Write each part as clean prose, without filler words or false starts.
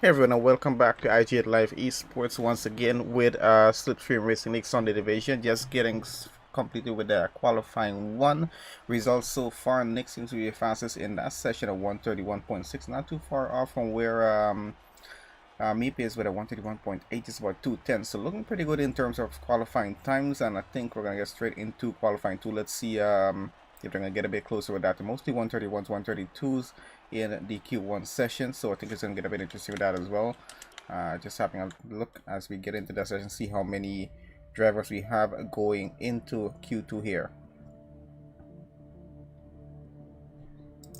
Hey everyone, and welcome back to IG8Live Esports once again with SLIPSTREAM Racing League Sunday Division. Just getting completed with the qualifying one results so far. Nick seems to be the fastest in that session at 131.6, not too far off from where Meep is with a 131.8, is about 210. So looking pretty good in terms of qualifying times, and I think we're gonna get straight into qualifying two. Let's see if they're gonna get a bit closer with that. Mostly 131s, 132s in the Q1 session, so I think it's gonna get a bit interesting with that as well. Just having a look as we get into the session, see how many drivers we have going into Q2 here.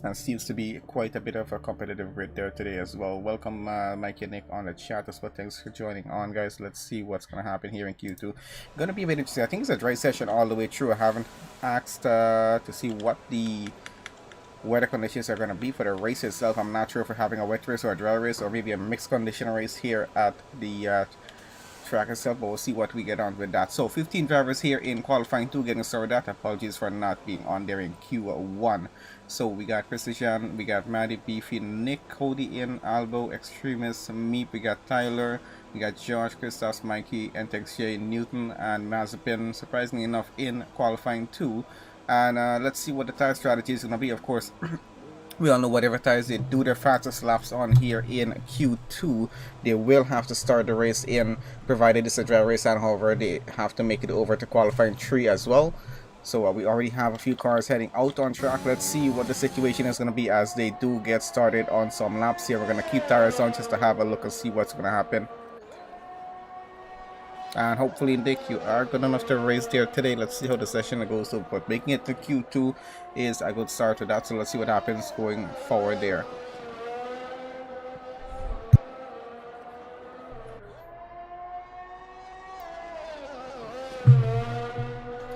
And seems to be quite a bit of a competitive grid there today as well. Welcome Mikey and Nick on the chat as well. Thanks for joining on, guys. Let's see what's going to happen here in Q2. Gonna be a bit interesting. I think it's a dry session all the way through. I haven't asked to see what the weather conditions are going to be for the race itself. I'm not sure if we're having a wet race or a dry race or maybe a mixed condition race here at the track itself, but we'll see what we get on with that. So 15 drivers here in qualifying 2 getting started with that. Apologies for not being on there in Q1. So we got Precision, we got Maddie, Beefy, Nick, Cody in, Albo, Extremist, Meep, we got Tyler, we got Josh, Christos, Mikey, NTXJ, Newton, and Mazepin, surprisingly enough, in qualifying 2. And let's see what the tire strategy is going to be. Of course, we all know whatever tires they do their fastest laps on here in Q2, they will have to start the race in, provided it's a dry race, and however they have to make it over to qualifying 3 as well. So we already have a few cars heading out on track. Let's see what the situation is going to be as they do get started on some laps here. We're going to keep tires on just to have a look and see what's going to happen. And hopefully, Nick, you are good enough to race there today. Let's see how the session goes. So, but making it to Q2 is a good start to that. So let's see what happens going forward there.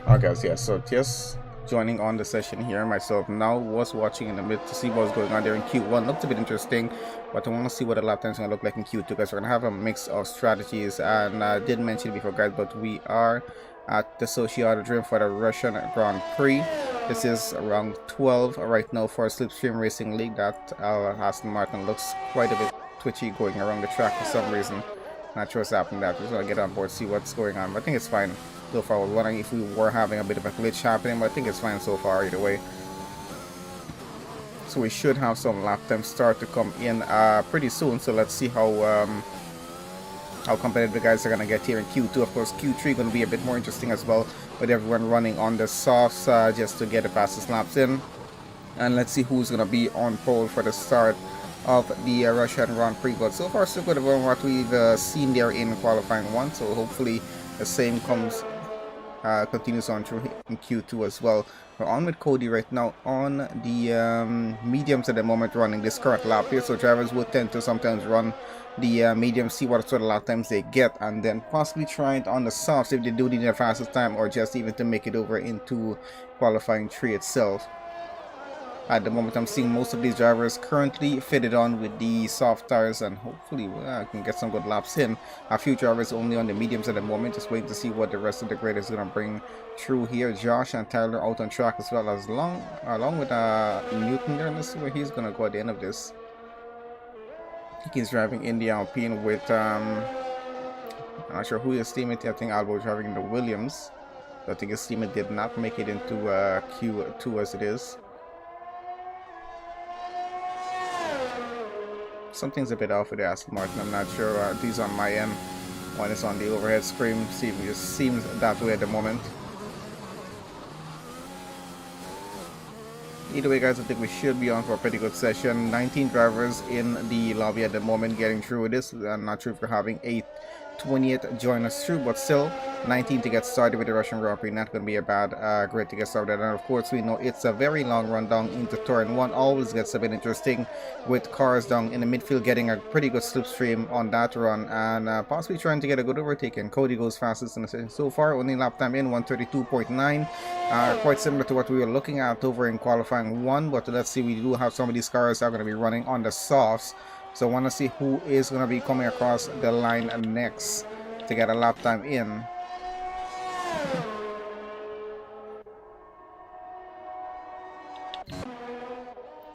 Alright guys, yeah, so just joining on the session here myself now, was watching in the mid to see what's going on there in Q1. Looked a bit interesting, but I want to see what the lap times are going to look like in Q2, because we're going to have a mix of strategies. And I didn't mention it before, guys, but we are at the Sociodrome for the Russian Grand Prix. This is around 12 right now for SLIPSTREAM Racing League. That Aston Martin looks quite a bit twitchy going around the track for some reason. Not sure what's happening. That we're going to get on board, see what's going on, but I think it's fine so far. I was wondering if we were having a bit of a glitch happening, but I think it's fine so far either way. So we should have some lap time start to come in pretty soon. So let's see how competitive the guys are gonna get here in Q2. Of course, Q3 gonna be a bit more interesting as well, with everyone running on the softs just to get the fastest laps in. And let's see who's gonna be on pole for the start of the Russian Grand Prix. But so far so good about what we've seen there in qualifying 1. So hopefully the same continues on through in Q2 as well. We're on with Cody right now on the mediums at the moment, running this current lap here. So drivers will tend to sometimes run the mediums, see what sort of lap times they get, and then possibly try it on the softs if they do need their fastest time, or just even to make it over into qualifying 3 itself. At the moment, I'm seeing most of these drivers currently fitted on with the soft tires, and hopefully I can get some good laps in. A few drivers only on the mediums at the moment, just waiting to see what the rest of the grid is going to bring through here. Josh and Tyler out on track as well, as along with Newton there. Let's see where he's going to go at the end of this. I think he's driving in the Alpine with, I'm not sure who his teammate. I think Albo driving the Williams. I think his teammate did not make it into Q2 as it is. Something's a bit off with the Aston Martin. I'm not sure. These on my end. One is on the overhead screen. It just seems that way at the moment. Either way, guys, I think we should be on for a pretty good session. 19 drivers in the lobby at the moment getting through this. I'm not sure if we're having 28 join us through, but still 19 to get started with the Russian Grand Prix. Not going to be a bad grid to get started. And of course, we know it's a very long run down into turn 1. Always gets a bit interesting with cars down in the midfield getting a pretty good slipstream on that run, and possibly trying to get a good overtake. And Cody goes fastest in the session so far, only lap time in 132.9. Quite similar to what we were looking at over in qualifying 1, but let's see, we do have some of these cars that are going to be running on the softs. So I want to see who is going to be coming across the line next to get a lap time in.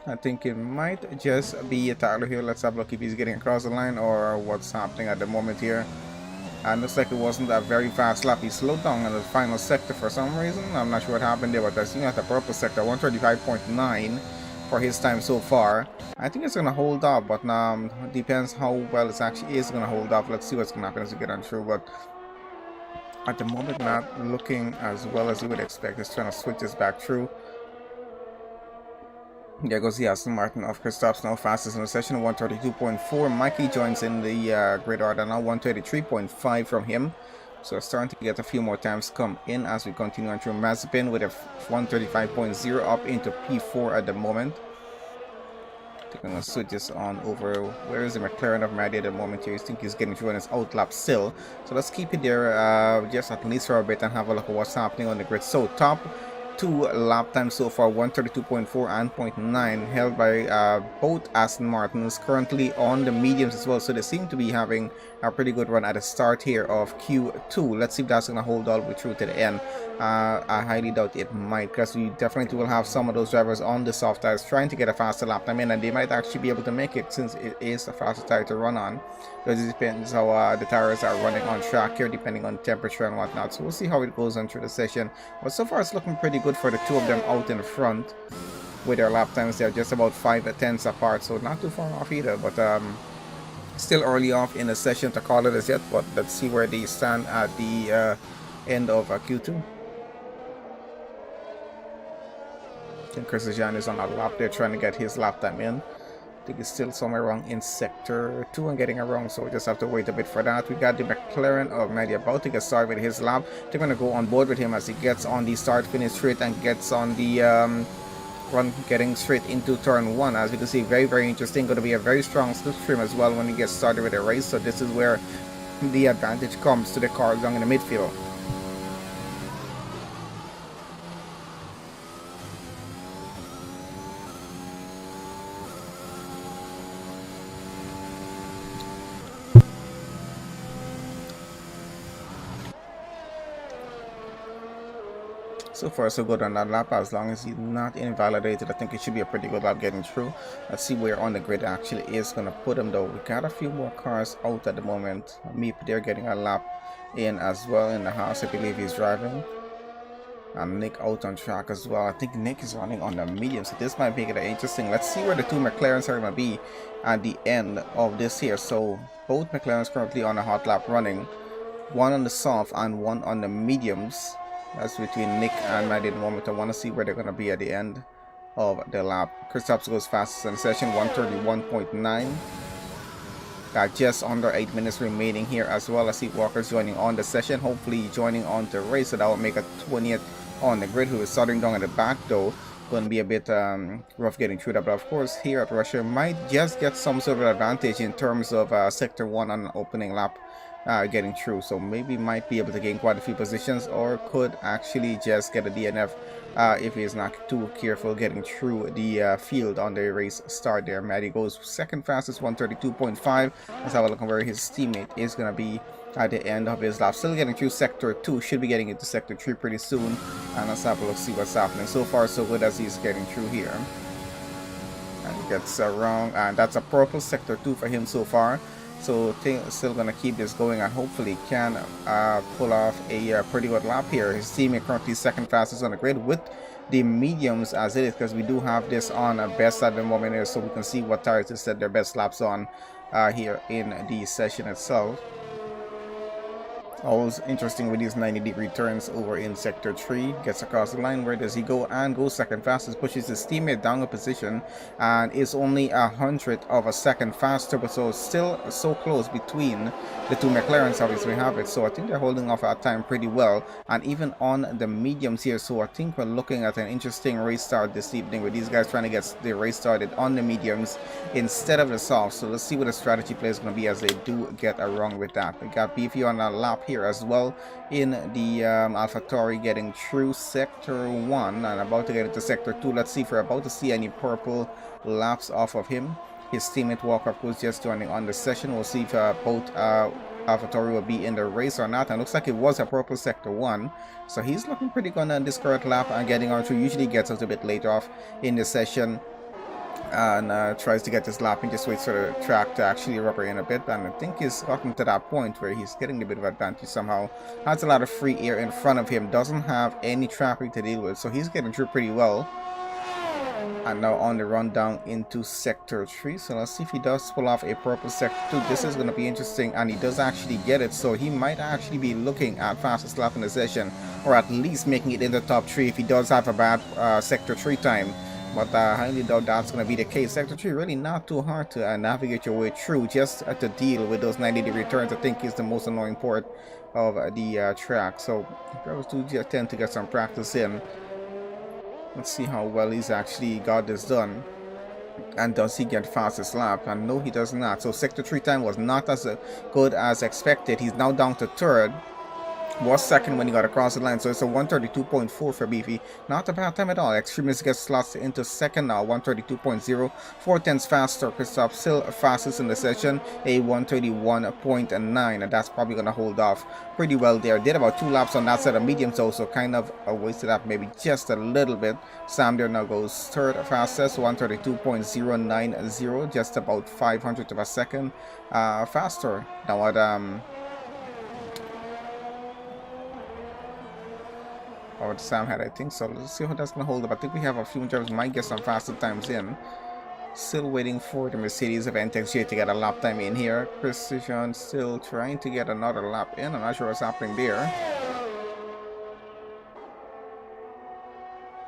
I think it might just be Tyler here. Let's have a look if he's getting across the line or what's happening at the moment here. And looks like it wasn't a very fast lap. He slowed down in the final sector for some reason. I'm not sure what happened there, but I think at the purple sector, 135.9 for his time so far. I think it's going to hold up, but depends how well it actually is going to hold up. Let's see what's going to happen as we get on through. But at the moment, not looking as well as you would expect. It's trying to switch this back through. There goes the Aston Martin of Kristaps, now fastest in the session, 132.4. Mikey joins in the grid order now, 133.5 from him. So starting to get a few more times come in as we continue on through. Mazepin with a 135.0 up into P4 at the moment. I think I'm going to switch this on over. Where is the McLaren of Maddie at the moment here? I think he's getting through on his outlap still. So let's keep it there just at least for a bit and have a look at what's happening on the grid. So top 2 lap times so far, 132.4 and 0.9, held by both Aston Martins, currently on the mediums as well. So they seem to be having a pretty good run at the start here of Q2. Let's see if that's going to hold all the way through to the end. I highly doubt it might, because we definitely will have some of those drivers on the soft tires trying to get a faster lap time in, and they might actually be able to make it since it is a faster tire to run on. Because it depends how the tires are running on track here, depending on temperature and whatnot. So we'll see how it goes on through the session. But so far it's looking pretty good for the two of them out in front. With their lap times, they're just about 5 tenths apart, so not too far off either. But still early off in the session to call it as yet. But let's see where they stand at the end of Q2. I think Chris Jean is on a lap there trying to get his lap time in. I think it's still somewhere around in sector 2 and getting around, so we just have to wait a bit for that. We got the McLaren of Maddie about to get started with his lap. They're going to go on board with him as he gets on the start finish straight and gets on the run, getting straight into turn 1. As you can see, very interesting. Going to be a very strong slipstream as well when he gets started with the race. So this is where the advantage comes to the cars down in the midfield. So far so good on that lap, as long as he's not invalidated. I think it should be a pretty good lap getting through. Let's see where on the grid actually is going to put him though. We got a few more cars out at the moment. Meep there getting a lap in as well in the house. I believe he's driving. And Nick out on track as well. I think Nick is running on the medium, so this might make it interesting. Let's see where the two McLarens are going to be at the end of this here. So both McLarens currently on a hot lap running. One on the soft and one on the mediums. That's between Nick and Maddie at the moment. I want to see where they're going to be at the end of the lap. Kristaps goes fastest in the session, 131.9. Got just under 8 minutes remaining here as well. I see Walker's joining on the session, hopefully joining on the race, so that will make a 20th on the grid, who is starting down at the back though. Going to be a bit rough getting through that, but of course here at Russia might just get some sort of advantage in terms of sector 1 on an opening lap. Getting through, so maybe might be able to gain quite a few positions, or could actually just get a DNF if he's not too careful getting through the field on the race start there. Maddie goes second fastest, 132.5. Let's have a look at where his teammate is going to be at the end of his lap. Still getting through sector 2, should be getting into sector 3 pretty soon, and let's have a look, see what's happening. So far so good as he's getting through here, and he gets around, and that's a purple sector 2 for him so far. So still gonna keep this going and hopefully can pull off a pretty good lap here. His teammate currently second fastest on the grid with the mediums as it is, because we do have this on best at the moment here, so we can see what tires they set their best laps on here in the session itself. Always interesting with these 90-degree turns over in sector 3. Gets across the line. Where does he go? And goes second fastest. Pushes his teammate down a position and is only 100th of a second faster, but so still so close between the two McLarens. Obviously we have it, so I think they're holding off our time pretty well, and even on the mediums here. So I think we're looking at an interesting race start this evening with these guys trying to get the race started on the mediums instead of the soft. So let's see what the strategy play is going to be as they do get around with that. We got Beefy on a lap here as well in the AlphaTauri, getting through sector 1 and about to get into sector 2. Let's see if we're about to see any purple laps off of him. His teammate Walker, of course, just joining on the session. We'll see if both AlphaTauri will be in the race or not, and looks like it was a purple sector 1, so he's looking pretty good on this current lap and getting on through. Usually gets us a bit later off in the session. and tries to get his lap and just waits for the track to actually rubber in a bit. And I think he's gotten to that point where he's getting a bit of advantage somehow. Has a lot of free air in front of him, doesn't have any traffic to deal with, so he's getting through pretty well. And now on the run down into sector 3, so let's see if he does pull off a purple sector 2. This is going to be interesting, and he does actually get it, so he might actually be looking at fastest lap in the session, or at least making it in the top 3 if he does have a bad sector 3 time. But I highly doubt that's going to be the case. Sector 3 really not too hard to navigate your way through, just to deal with those 90-degree turns. I think is the most annoying part of the track, so drivers do tend to get some practice in. Let's see how well he's actually got this done. And does he get fastest lap? And no, he does not. So sector 3 time was not as good as expected. He's now down to third. Was second when he got across the line, so it's a 132.4 for Beefy. Not a bad time at all. Extremist gets slots into second now, 132.0. 4 tenths faster. Christoph still fastest in the session, a 131.9, and that's probably gonna hold off pretty well there. Did about 2 laps on that set of mediums though, so kind of wasted up maybe just a little bit. Sam there now goes third fastest, 132.090, just about 500th of a second faster. Now what or Sam had, I think so. Let's see how that's gonna hold up. I think we have a few drivers might get some faster times in. Still waiting for the Mercedes of NTXJ to get a lap time in here. Precision still trying to get another lap in. I'm not sure what's happening there.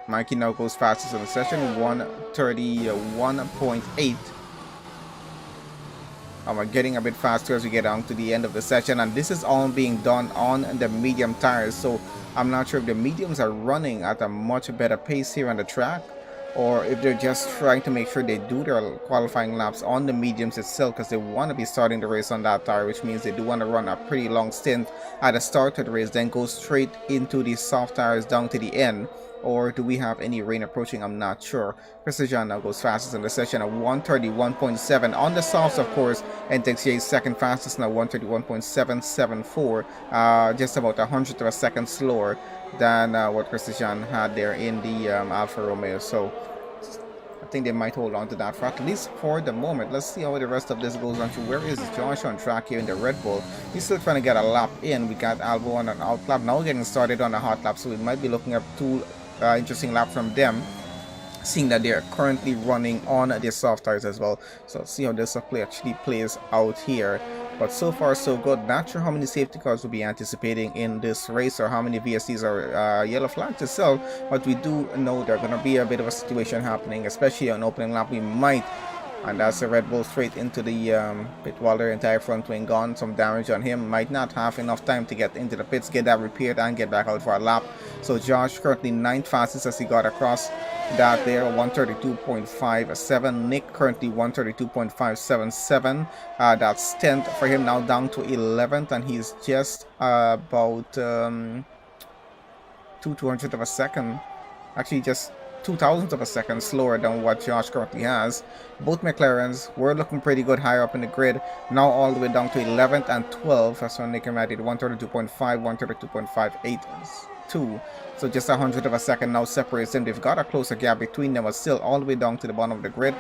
Mikey now goes fastest in the session, 131.8. We're getting a bit faster as we get down to the end of the session, and this is all being done on the medium tires, so I'm not sure if the mediums are running at a much better pace here on the track, or if they're just trying to make sure they do their qualifying laps on the mediums itself, because they want to be starting the race on that tire, which means they do want to run a pretty long stint at the start of the race, then go straight into the soft tires down to the end. Or do we have any rain approaching? I'm not sure. Precision now goes fastest in the session at 131.7 on the softs, of course. NTXJ is second fastest now, 131.774, just about 100th of a second slower than what Precision had there in the Alfa Romeo. So I think they might hold on to that for at least for the moment. Let's see how the rest of this goes on to. Where is Josh on track here in the Red Bull? He's still trying to get a lap in. We got Albo on an out lap, now getting started on a hot lap, so we might be looking at 2 interesting lap from them, seeing that they are currently running on their soft tires as well. So let's see how this play actually plays out here. But so far so good. Not sure how many safety cars we'll be anticipating in this race, or how many VSCs are yellow flags itself, but we do know there's going to be a bit of a situation happening, especially on opening lap. We might, and that's a Red Bull straight into the pit wall. Their entire front wing gone, some damage on him. Might not have enough time to get into the pits, get that repaired, and get back out for a lap. So Josh currently 9th fastest as he got across that there, 132.57. Nick currently 132.577. That's 10th for him, now down to 11th, and he's just about 2/200th of a second, actually just 2,000th of a second slower than what Josh currently has. Both McLarens were looking pretty good higher up in the grid, now all the way down to 11th and 12th. That's when Nick and Matt did 132.5, 132.582. So just 100th of a second now separates them. They've got a closer gap between them, but still all the way down to the bottom of the grid.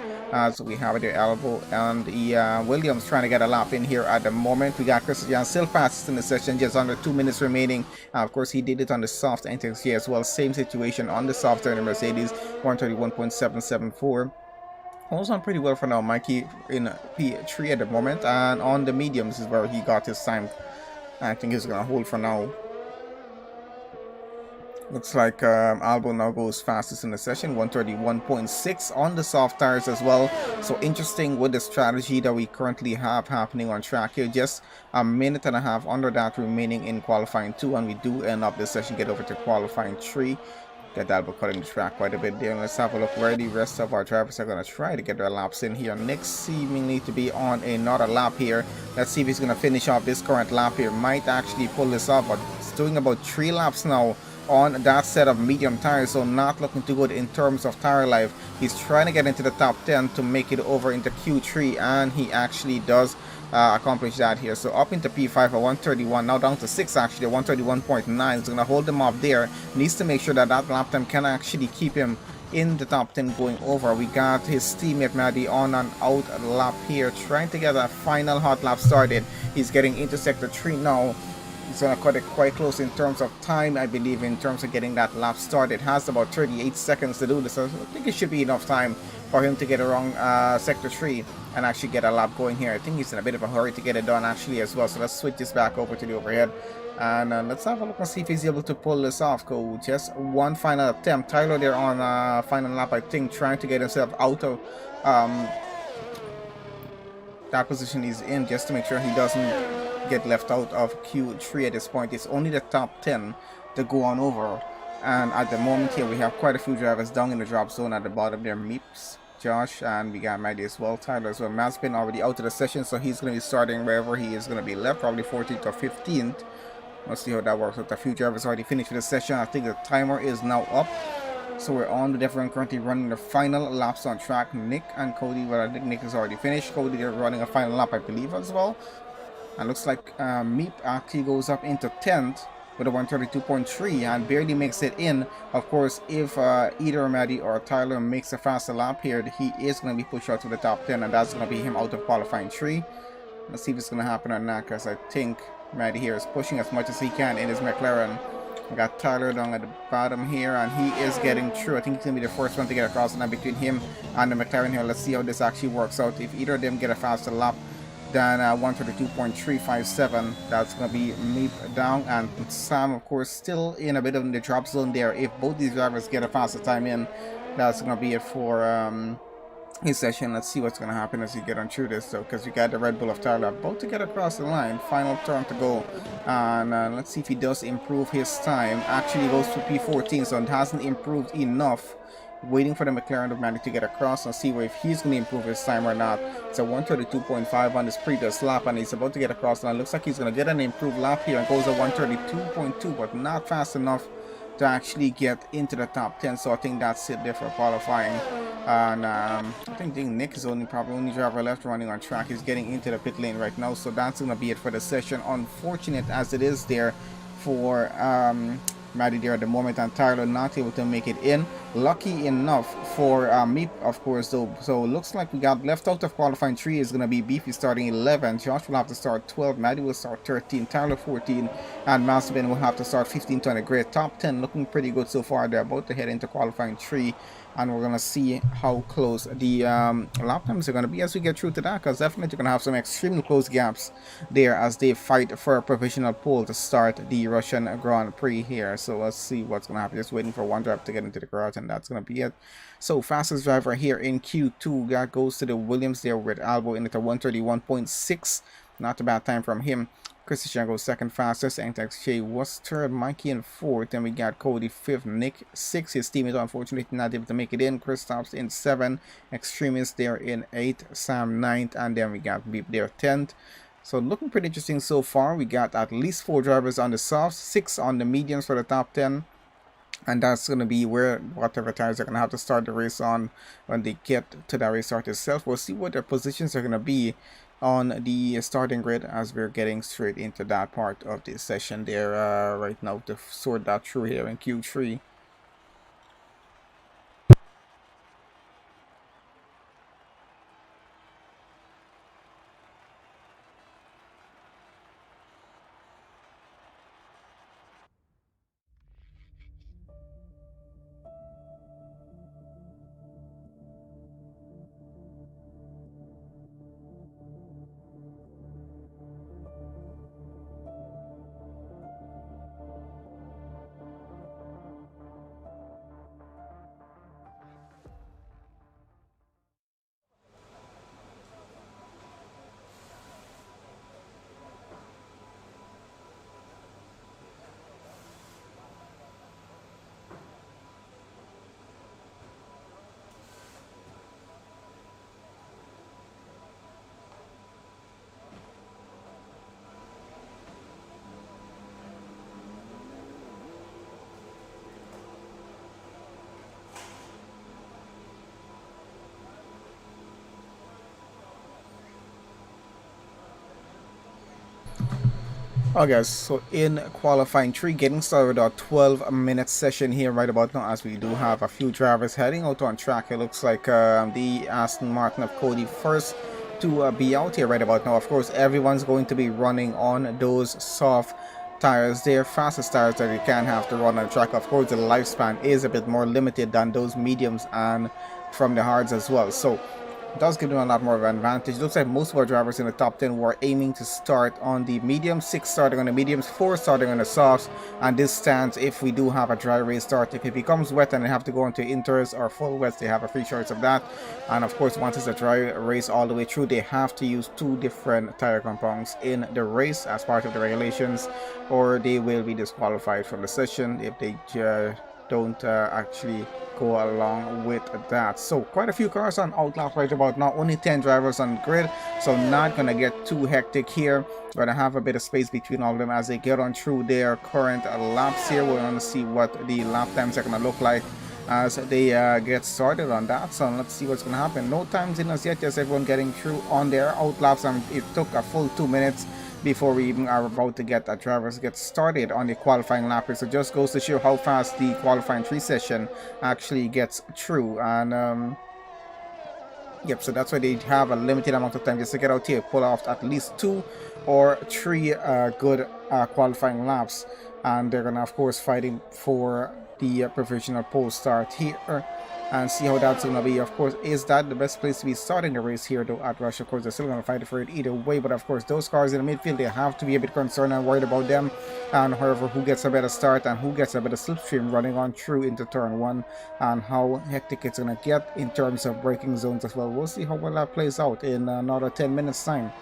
So we have their elbow and the Williams trying to get a lap in here at the moment. We got Christian still fastest in the session, just under 2 minutes remaining. Of course, he did it on the soft NTXJ as well. Same situation on the soft turn Mercedes, 131.774. Holds on pretty well for now. Mikey in P3 at the moment, and on the mediums is where he got his time. I think he's gonna hold for now. Looks like Albo now goes fastest in the session, 131.6 on the soft tires as well. So interesting with the strategy that we currently have happening on track here. Just a minute and a half under that remaining in qualifying 2, and we do end up this session, get over to qualifying 3. Get Albo cutting the track quite a bit there. Let's have a look where the rest of our drivers are going to try to get their laps in here. Nick seemingly to be on another lap here. Let's see if he's going to finish off this current lap here. Might actually pull this off, but it's doing about 3 laps now on that set of medium tires, so not looking too good in terms of tire life. He's trying to get into the top 10 to make it over into Q3, and he actually does accomplish that here. So up into P5 at 131, now down to 6 actually, 131.9. It's going to hold him off there. Needs to make sure that that lap time can actually keep him in the top 10 going over. We got his teammate Maddie on an out lap here, trying to get a final hot lap started. He's getting into sector 3 now. He's going to cut it quite close in terms of time, I believe, in terms of getting that lap started. Has about 38 seconds to do this, so I think it should be enough time for him to get around sector 3 and actually get a lap going here. I think he's in a bit of a hurry to get it done actually as well, so let's switch this back over to the overhead. And let's have a look and see if he's able to pull this off. Go just one final attempt. Tyler there on final lap, I think, trying to get himself out of that position he's in, just to make sure he doesn't get left out of Q3 at this point. It's only the top 10 to go on over. And at the moment here, we have quite a few drivers down in the drop zone at the bottom there. Meeps, Josh, and we got Maddie as well. Tyler as well. Matt's been already out of the session, so he's going to be starting wherever he is going to be left, probably 14th or 15th. Let's see how that works. With a few drivers already finished with the session. I think the timer is now up. So we're on with everyone currently running the final laps on track. Nick and Cody, well, I think Nick is already finished. Cody, they're running a final lap, I believe, as well. And looks like Meep actually goes up into 10th with a 132.3 and barely makes it in. Of course, if either Maddie or Tyler makes a faster lap here, he is going to be pushed out to the top 10, and that's going to be him out of qualifying 3. Let's see if it's going to happen or not, because I think Maddie here is pushing as much as he can in his McLaren. We got Tyler down at the bottom here, and he is getting through. I think he's going to be the first one to get across, and then between him and the McLaren here, let's see how this actually works out. If either of them get a faster lap than 132.357, that's going to be Meep down, and Sam, of course, still in a bit of the drop zone there. If both these drivers get a faster time in, that's going to be it for his session. Let's see what's going to happen as you get on through this, though, because we got the Red Bull of Tyler about to get across the line. Final turn to go, and let's see if he does improve his time. Actually goes to P14, so it hasn't improved enough. Waiting for the McLaren of Maddie to get across and see if he's going to improve his time or not. It's a 132.5 on his previous lap, and he's about to get across now. Looks like he's going to get an improved lap here and goes at 132.2, but not fast enough to actually get into the top 10. So I think that's it there for qualifying. And I think Nick is probably only driver left running on track. He's getting into the pit lane right now, so that's going to be it for the session. Unfortunate as it is there for Maddie there at the moment, and Tyler not able to make it in. Lucky enough for Meep, of course, though. So looks like we got left out of qualifying 3 is going to be Beefy starting 11. Josh will have to start 12. Maddie will start 13. Tyler 14. And Masterman will have to start 15 to a great top 10. Looking pretty good so far. They're about to head into qualifying 3. And we're going to see how close the lap times are going to be as we get through to that, because definitely going to have some extremely close gaps there as they fight for a provisional pole to start the Russian Grand Prix here. So let's see what's going to happen. Just waiting for one driver to get into the garage, and that's going to be it. So fastest driver here in Q2, that goes to the Williams there with Albo in at a 131.6. Not a bad time from him. Christian goes second fastest. Antex Shay was third. Mikey in fourth. Then we got Cody fifth. Nick sixth. His teammate unfortunately not able to make it in. Chris stops in 7. Extremist there in 8. Sam 9th. And then we got Beep there 10th. So looking pretty interesting so far. We got at least 4 drivers on the softs, 6 on the mediums for the top 10. And that's going to be where whatever tires are going to have to start the race on when they get to that race start itself. We'll see what their positions are going to be on the starting grid as we're getting straight into that part of the session there right now to sort that through here in Q3. Okay, so in qualifying 3, getting started with our 12-minute session here right about now, as we do have a few drivers heading out on track. It looks like the Aston Martin of Cody first to be out here right about now. Of course, everyone's going to be running on those soft tires. They're fastest tires that you can have to run on track. Of course, the lifespan is a bit more limited than those mediums and from the hards as well. So does give them a lot more of an advantage. Looks like most of our drivers in the top 10 were aiming to start on the mediums, 6 starting on the mediums, 4 starting on the softs, and this stands if we do have a dry race start. If it becomes wet and they have to go into inters or full wets, they have a free choice of that. And of course, once it's a dry race all the way through, they have to use 2 different tire compounds in the race as part of the regulations, or they will be disqualified from the session if they don't actually go along with that. So quite a few cars on outlap right about now, only 10 drivers on the grid, so not gonna get too hectic here. Gonna have a bit of space between all of them as they get on through their current laps here. We're gonna see what the lap times are gonna look like as they get started on that. So let's see what's gonna happen. No times in as yet, just everyone getting through on their outlaps, and it took a full 2 minutes before we even are about to get drivers get started on the qualifying lap. So it just goes to show how fast the qualifying 3 session actually gets through. And yep, so that's why they have a limited amount of time just to get out here, pull off at least 2 or 3 good qualifying laps, and they're gonna of course fighting for the provisional pole start here and see how that's gonna be. Of course, is that the best place to be starting the race here though at Rush? Of course, they're still gonna fight for it either way, but of course those cars in the midfield, they have to be a bit concerned and worried about them, and however who gets a better start and who gets a better slipstream running on through into turn 1, and how hectic it's gonna get in terms of braking zones as well. We'll see how well that plays out in another 10 minutes time.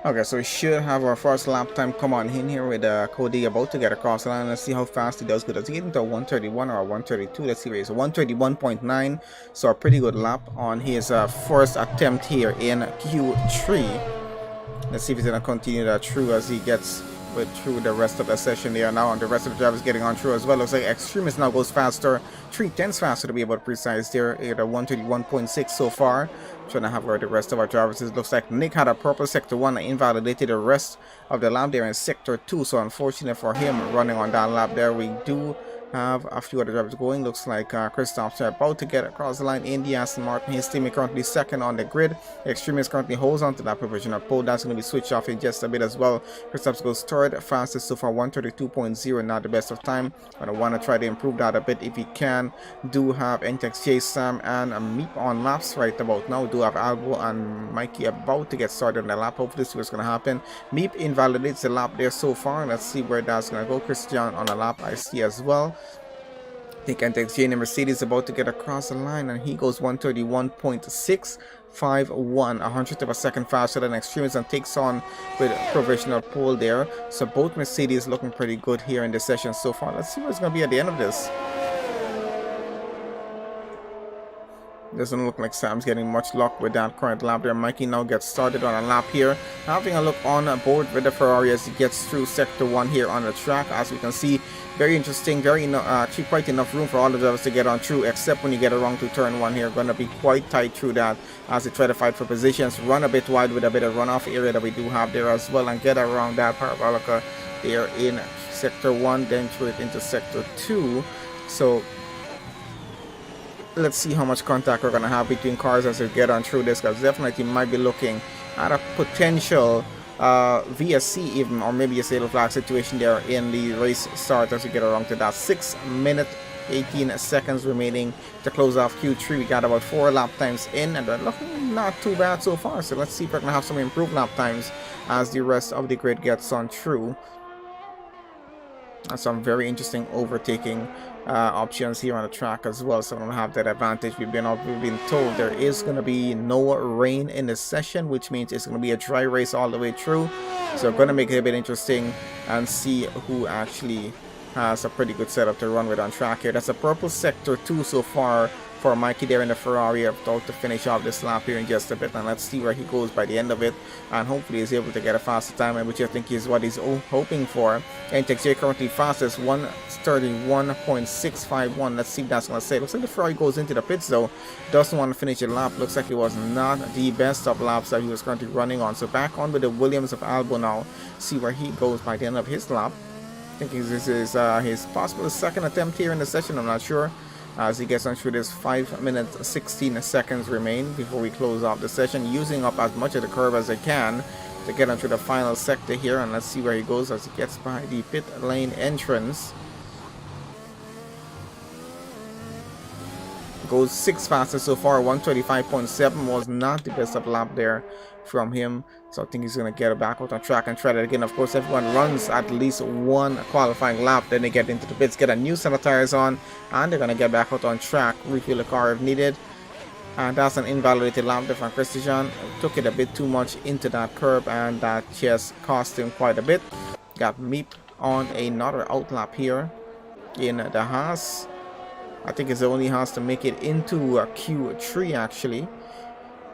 Okay, so we should have our first lap time come on in here with Cody about to get across the line. Let's see how fast he does. Good. Does he get into a 131 or a 132? Let's see. It's a 131.9. So a pretty good lap on his first attempt here in Q3. Let's see if he's going to continue that through as he gets through the rest of the session there now, and the rest of the drivers getting on through as well. Looks like Extremist now goes faster, 3/10 faster to be able to precise there at a 131.6 so far. Trying to have where the rest of our drivers is. Looks like Nick had a purple sector 1 and invalidated the rest of the lap there in sector 2, so unfortunate for him running on that lap there. We do have a few other drivers going. Looks like Christoph about to get across the line in the Aston Martin. His team is currently second on the grid. Extremist currently holds on to that provisional pole. That's going to be switched off in just a bit as well. Christoph goes third, fastest so far, 132.0, not the best of time. But I want to try to improve that a bit if he can. Do have Entex, J Sam, and Meep on laps right about now. Do have Albo and Mikey about to get started on the lap. Hopefully this is what's going to happen. Meep invalidates the lap there so far. Let's see where that's going to go. Christian on a lap I see as well. I think Antex J and Mercedes about to get across the line, and he goes 131.651, a hundredth of a second faster than Extremist, and takes on with a provisional pole there. So both Mercedes looking pretty good here in this session so far. Let's see what's going to be at the end of this. Doesn't look like Sam's getting much luck with that current lap there. Mikey now gets started on a lap here. Having a look on board with the Ferrari as he gets through sector 1 here on the track. As we can see, very interesting, actually quite enough room for all the drivers to get on through, except when you get around to turn 1 here. Going to be quite tight through that as they try to fight for positions. Run a bit wide with a bit of runoff area that we do have there as well, and get around that parabolica there in sector 1, then through it into sector 2. So let's see how much contact we're going to have between cars as we get on through this, because definitely might be looking at a potential VSC even, or maybe a saddle flag situation there in the race start as we get around to that 6 minute 18 seconds remaining to close off Q3. We got about 4 lap times in, and they're looking not too bad so far. So let's see if we're gonna have some improved lap times as the rest of the grid gets on through. Some very interesting overtaking options here on the track as well, so we don't have that advantage. We've been told there is going to be no rain in the session, which means it's going to be a dry race all the way through. So we're going to make it a bit interesting and see who actually has a pretty good setup to run with on track here. That's a purple sector 2 so far for Mikey there in the Ferrari, about to finish off this lap here in just a bit, and let's see where he goes by the end of it, and hopefully he's able to get a faster time, which I think is what he's hoping for. NTXJ currently fastest 1:31.651. Let's see if that's going to say. Looks like the Ferrari goes into the pits though, doesn't want to finish the lap. Looks like it was not the best of laps that he was currently running on. So back on with the Williams of Albo now, see where he goes by the end of his lap. I think this is his possible second attempt here in the session, I'm not sure. As he gets on through this 5 minutes 16 seconds remain before we close off the session, using up as much of the curve as I can to get onto the final sector here, and let's see where he goes as he gets by the pit lane entrance. Goes 6 faster so far. 1:25.7 was not the best of lap there from him, so I think he's going to get it back out on track and try that again. Of course, everyone runs at least one qualifying lap, then they get into the pits, get a new set of tires on, and they're going to get back out on track, refuel the car if needed. And that's an invalidated lap there from Christian. Took it a bit too much into that curb, and that just cost him quite a bit. Got Meep on another out lap here in the Haas. I think it's the only Haas to make it into Q3 actually.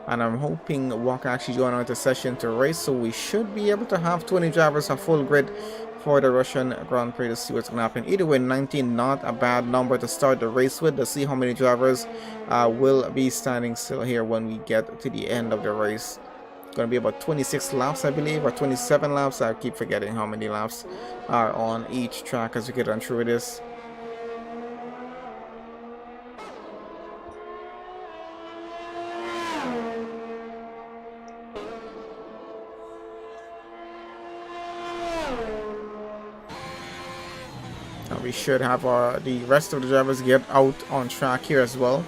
And I'm hoping Walker actually join on the session to race, so we should be able to have 20 drivers on full grid for the Russian Grand Prix to see what's going to happen. Either way, 19 not a bad number to start the race with. To see how many drivers will be standing still here when we get to the end of the race. It's going to be about 26 laps, I believe, or 27 laps. I keep forgetting how many laps are on each track as we get on through this. We should have the rest of the drivers get out on track here as well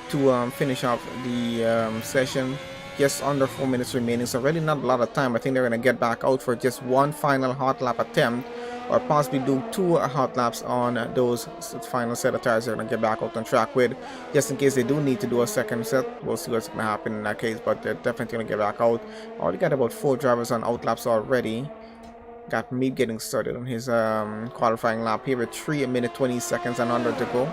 to finish off the session. Just under 4 minutes remaining, so really not a lot of time. I think they're going to get back out for just one final hot lap attempt, or possibly do 2 hot laps on those final set of tires they're going to get back out on track with, just in case they do need to do a second set. We'll see what's going to happen in that case, but they're definitely going to get back out. Already got about 4 drivers on out laps already. Got me getting started on his qualifying lap here with 3 minutes 20 seconds and under to go.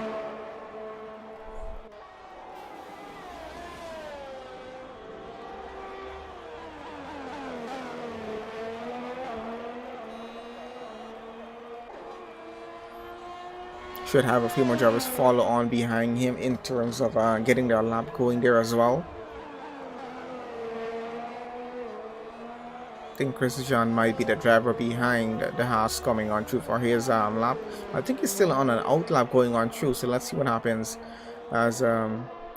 Should have a few more drivers follow on behind him in terms of getting their lap going there as well. I think Christian might be the driver behind the Haas coming on through for his lap. I think he's still on an out lap going on through, so let's see what happens as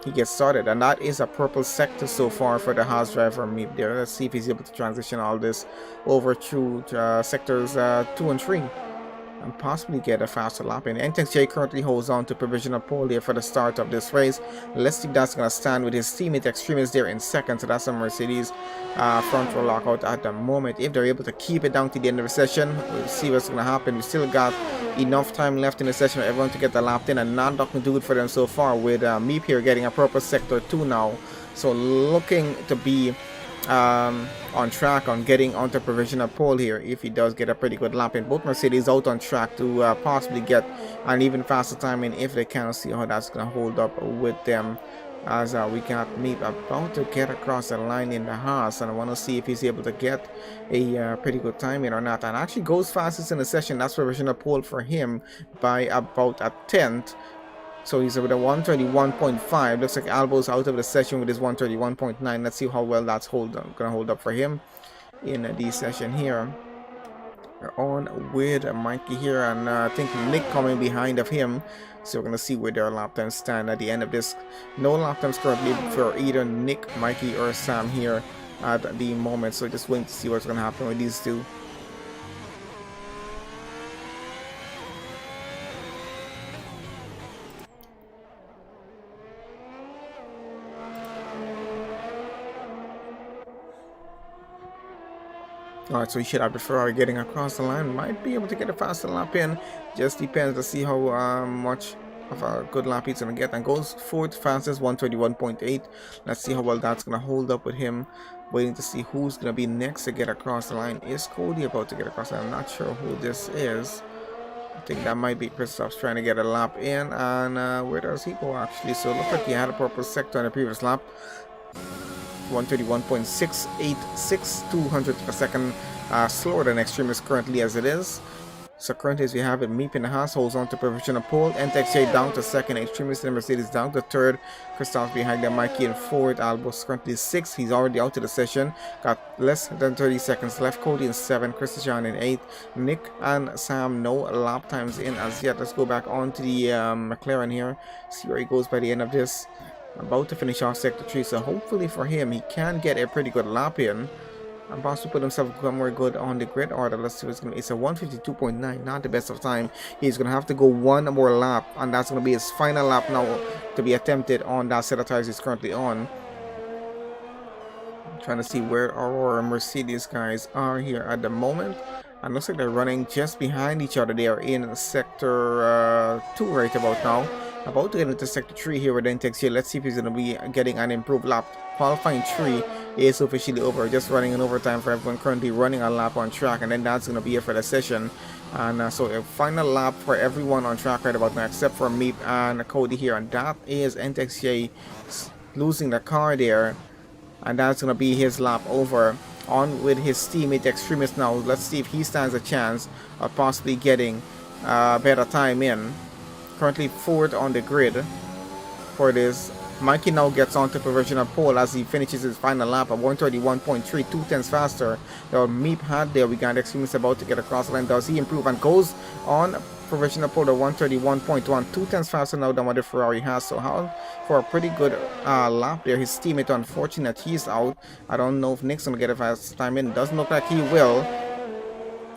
he gets started. And that is a purple sector so far for the Haas driver Meep there. Let's see if he's able to transition all this over through sectors 2 and 3 and possibly get a faster lap in. NTXJ currently holds on to provisional pole here for the start of this race. Let's see if that's going to stand with his teammate Extremist there in second. So that's a Mercedes front row lockout at the moment. If they're able to keep it down to the end of the session, we'll see what's going to happen. We still got enough time left in the session for everyone to get the lap in, and not looking too good for them so far, with Meep here getting a purple sector 2 now. So looking to be on track on getting onto provisional pole here if he does get a pretty good lap in. Both Mercedes out on track to possibly get an even faster time in if they can. See how that's going to hold up with them, as we got Meep about to get across the line in the Haas, and I want to see if he's able to get a pretty good time in or not. And actually goes fastest in the session. That's provisional pole for him by about a tenth. So he's with a 131.5. Looks like Albo's out of the session with his 131.9. Let's see how well that's gonna hold up for him in the session here. We're on with Mikey here, and I think Nick coming behind of him. So we're gonna see where their lap times stand at the end of this. No lap times currently for either Nick, Mikey, or Sam here at the moment. So just waiting to see what's going to happen with these two. Alright, so he should have the Ferrari getting across the line. Might be able to get a faster lap in. Just depends to see how much of a good lap he's going to get. And goes fourth fastest, 121.8. Let's see how well that's going to hold up with him. Waiting to see who's going to be next to get across the line. Is Cody about to get across the line? I'm not sure who this is. I think that might be Christoph's trying to get a lap in. And where does he go actually? So it looks like he had a purple sector on the previous lap. 131.686, 200 per second slower than Extremist currently as it is. So currently as we have it, Meep in the house holds on to provisional pole. NTXJ down to second, Extremist and Mercedes down to third. Christoph behind them, Mikey in fourth. Albus currently sixth. He's already out of the session. Got less than 30 seconds left. Cody in seventh, Christian in eighth. Nick and Sam no lap times in as yet. Let's go back on to the McLaren here. See where he goes by the end of this. About to finish off sector 3, so hopefully for him he can get a pretty good lap in and possibly put himself somewhere good on the grid order. Let's see what's going to be. It's a 152.9, not the best of time. He's going to have to go one more lap, and that's going to be his final lap now to be attempted on that set of tires he's currently on. I'm trying to see where our Mercedes guys are here at the moment. And looks like they're running just behind each other. They are in sector 2 right about now. About to get into sector 3 here with Intex here. Let's see if he's going to be getting an improved lap. Qualifying 3 is officially over. Just running in overtime for everyone currently running a lap on track. And then that's going to be it for the session. And so a final lap for everyone on track right about now, except for Meep and Cody here. And that is NTXJ losing the car there. And that's going to be his lap over. On with his teammate Extremist now. Let's see if he stands a chance of possibly getting a better time in. Currently fourth on the grid for this. Mikey now gets onto provisional pole as he finishes his final lap at 131.3, 2/10 faster. The Meep had there. We got Extremist about to get across the line. Does he improve and goes on provisional pole at 131.1, 2/10 faster now than what the Ferrari has. So how for a pretty good lap there. His teammate, unfortunate, he's out. I don't know if Nick's gonna get a fast time in. Doesn't look like he will.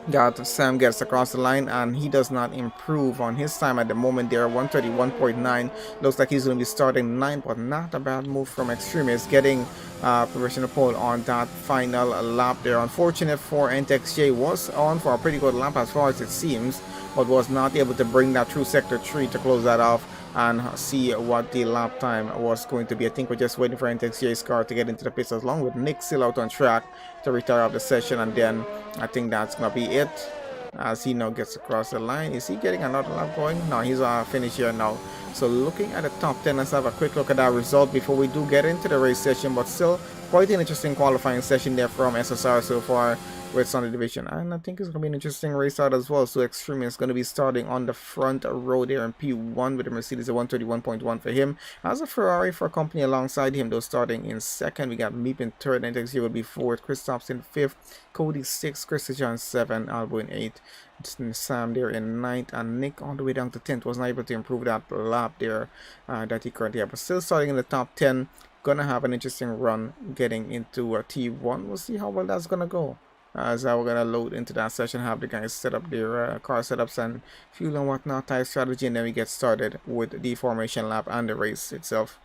That Sam gets across the line and he does not improve on his time at the moment there. 131.9. Looks like he's going to be starting 9th, but not a bad move from Extremist, getting provisional pole on that final lap there. Unfortunate for NTXJ, was on for a pretty good lap as far as it seems, but was not able to bring that through sector 3 to close that off and see what the lap time was going to be. I think we're just waiting for NTXJ's car to get into the pits along with Nick still out on track to retire off the session, and then I think that's gonna be it as he now gets across the line. Is he getting another lap going? No, he's finished here now. So looking at the top 10, let's have a quick look at that result before we do get into the race session, but still quite an interesting qualifying session there from SSR so far with Sunday Division, and I think it's going to be an interesting race out as well. So Extreme is going to be starting on the front row there in P1 with the Mercedes at 131.1 for him. As a Ferrari for a company alongside him, though, starting in second. We got Meep in third, NTXJ will be fourth, Christoph's in fifth, Cody sixth, Christian 7, Albo in 8, Sam there in 9th, and Nick all the way down to 10th. Was not able to improve that lap there that he currently has, but still starting in the top 10. Gonna have an interesting run getting into a T1. We'll see how well that's gonna go. As we're gonna load into that session, have the guys set up their car setups and fuel and whatnot, type strategy, and then we get started with the formation lap and the race itself.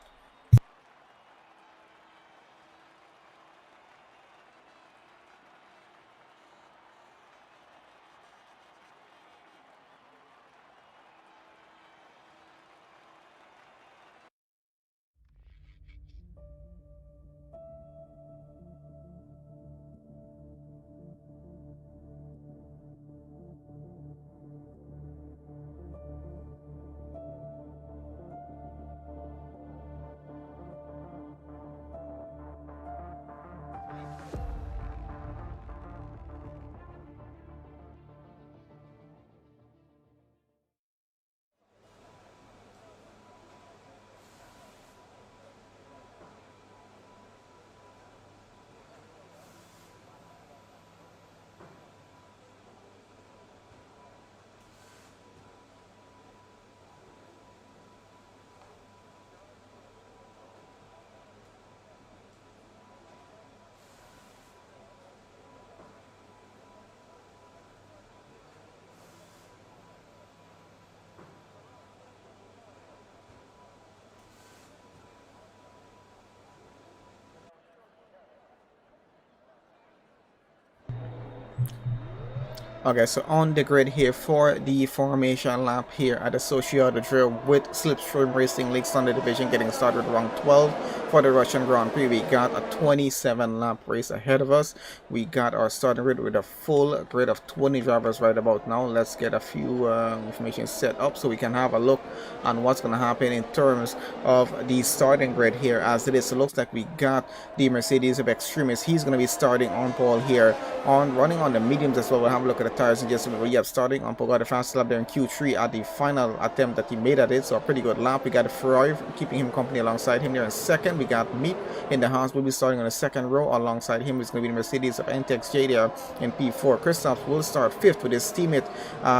Okay, so on the grid here for the formation lap here at the Socio Drill with Slipstream Racing League Sunday Division getting started around 12 for the Russian Grand Prix. We got a 27 lap race ahead of us. We got our starting grid with a full grid of 20 drivers right about now. Let's get a few information set up so we can have a look on what's going to happen in terms of the starting grid here as it is. So it looks like we got the Mercedes of Extremis. He's going to be starting on pole here, on running on the mediums as well. We'll have a look at the tires in just a minute. Yep, starting on pole, got a fast lap there in Q3 at the final attempt that he made at it, so a pretty good lap. We got a Ferrari keeping him company alongside him there in second. We got Meep in the Haas will be starting on the second row. Alongside him is going to be the Mercedes of NTXJ there in P4. Christoph will start fifth with his teammate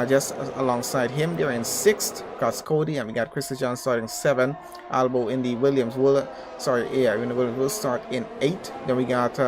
just alongside him there in sixth. Got Cody, and we got Christian starting 7. Albo in the Williams will will start in 8. Then we got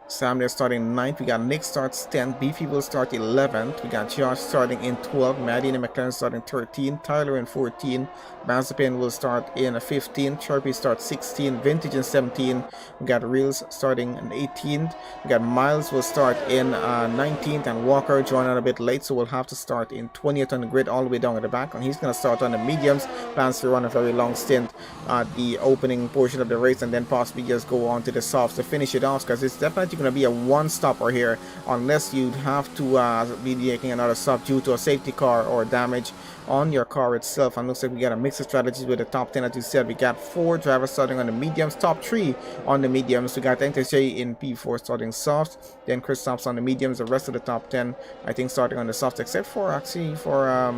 Sam there starting 9th. We got Nick starts 10th. Beefy will start 11th. We got Josh starting in 12th. Maddie and McLaren starting 13th. Tyler in 14th. Mazepin will start in 15th. Sharpie starts 16th. Vintage in 17th. We got Reels starting in 18th. We got Miles will start in 19th. And Walker joined a bit late, so we'll have to start in 20th on the grid all the way down at the back. And he's going to start on the mediums. Plans to run a very long stint at the opening portion of the race and then possibly just go on to the softs to finish it off, because it's definitely going to be a one-stopper here unless you have to be making another stop due to a safety car or damage on your car itself. And looks like we got a mix of strategies with the top 10. As you said, we got 4 drivers starting on the mediums, top 3 on the mediums. We got NTJ in P4 starting soft, then Chris stops on the mediums. The rest of the top 10 I think starting on the soft, except for actually for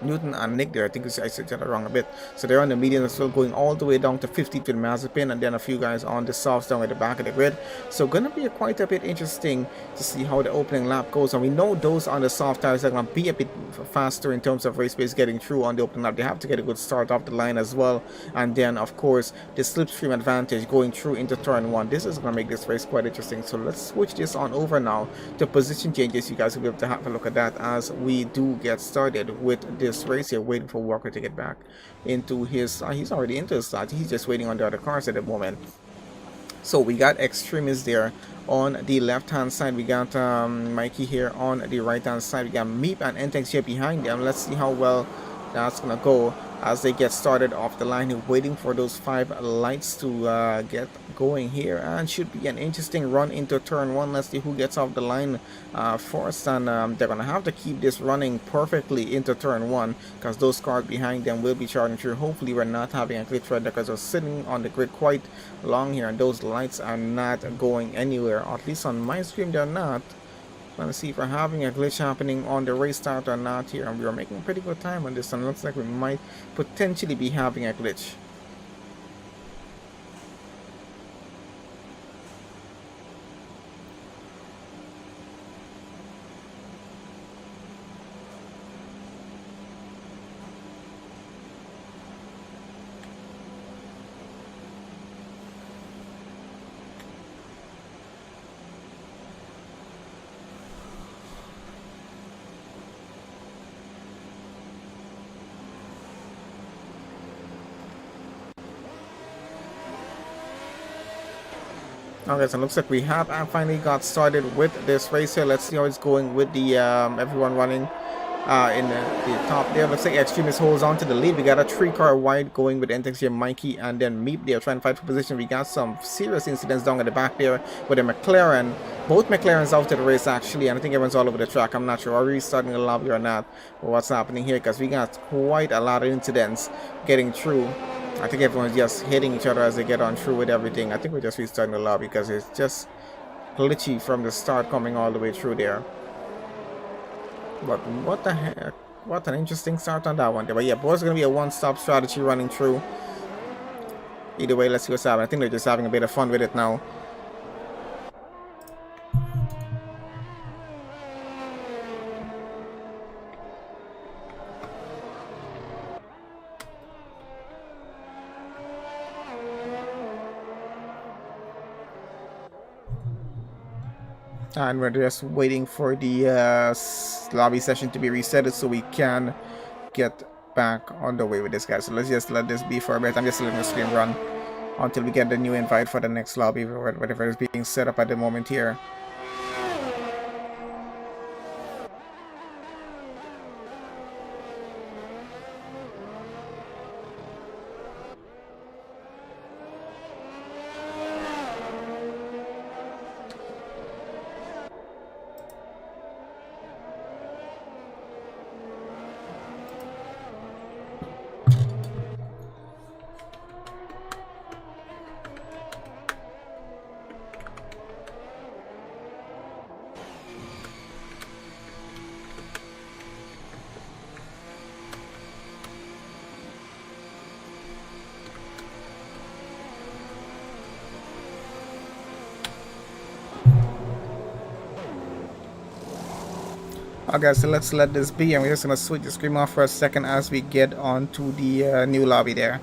Newton and Nick there. I think I said that wrong a bit. So they're on the medium as well, going all the way down to 50th with Mazepin, and then a few guys on the softs down at the back of the grid. So gonna be quite a bit interesting to see how the opening lap goes. And we know those on the soft tires are gonna be a bit faster in terms of race pace getting through on the opening lap. They have to get a good start off the line as well. And then of course the slipstream advantage going through into turn 1. This is gonna make this race quite interesting. So let's switch this on over now to position changes. You guys will be able to have a look at that as we do get started with this race here, waiting for Walker to get back into his he's already into his slot. He's just waiting on the other cars at the moment. So we got Extremis there on the left hand side. We got Mikey here on the right hand side. We got Meep and NTXJ behind them. Let's see how well that's gonna go as they get started off the line, waiting for those 5 lights to get going here, and should be an interesting run into turn 1. Let's see who gets off the line first, and they're gonna have to keep this running perfectly into turn 1 because those cars behind them will be charging through. Hopefully we're not having a glitch right there, because we're sitting on the grid quite long here and those lights are not going anywhere. At least on my screen they're not. Let's see if we're having a glitch happening on the race start or not here, and we are making pretty good time on this, and it looks like we might potentially be having a glitch. Okay, so it looks like we have finally got started with this race here. Let's see how it's going with the everyone running in the top there. Looks like Extremis holds on to the lead. We got a 3-car wide going with NTXJ, Mikey, and then Meep there trying to fight for position. We got some serious incidents down at the back there with a McLaren. Both McLarens out of the race actually, and I think everyone's all over the track. I'm not sure are we starting the lobby or not, or what's happening here, because we got quite a lot of incidents getting through. I think everyone's just hitting each other as they get on through with everything. I think we're just restarting the lobby because it's just glitchy from the start coming all the way through there. But what the heck? What an interesting start on that one there. But yeah, boys, going to be a one-stop strategy running through. Either way, let's see what's happening. I think they're just having a bit of fun with it now. And we're just waiting for the lobby session to be reset so we can get back on the way with this, guys. So let's just let this be for a bit. I'm just letting the stream run until we get the new invite for the next lobby, whatever is being set up at the moment here. Okay, so let's let this be, and we're just gonna switch the screen off for a second as we get onto the new lobby there.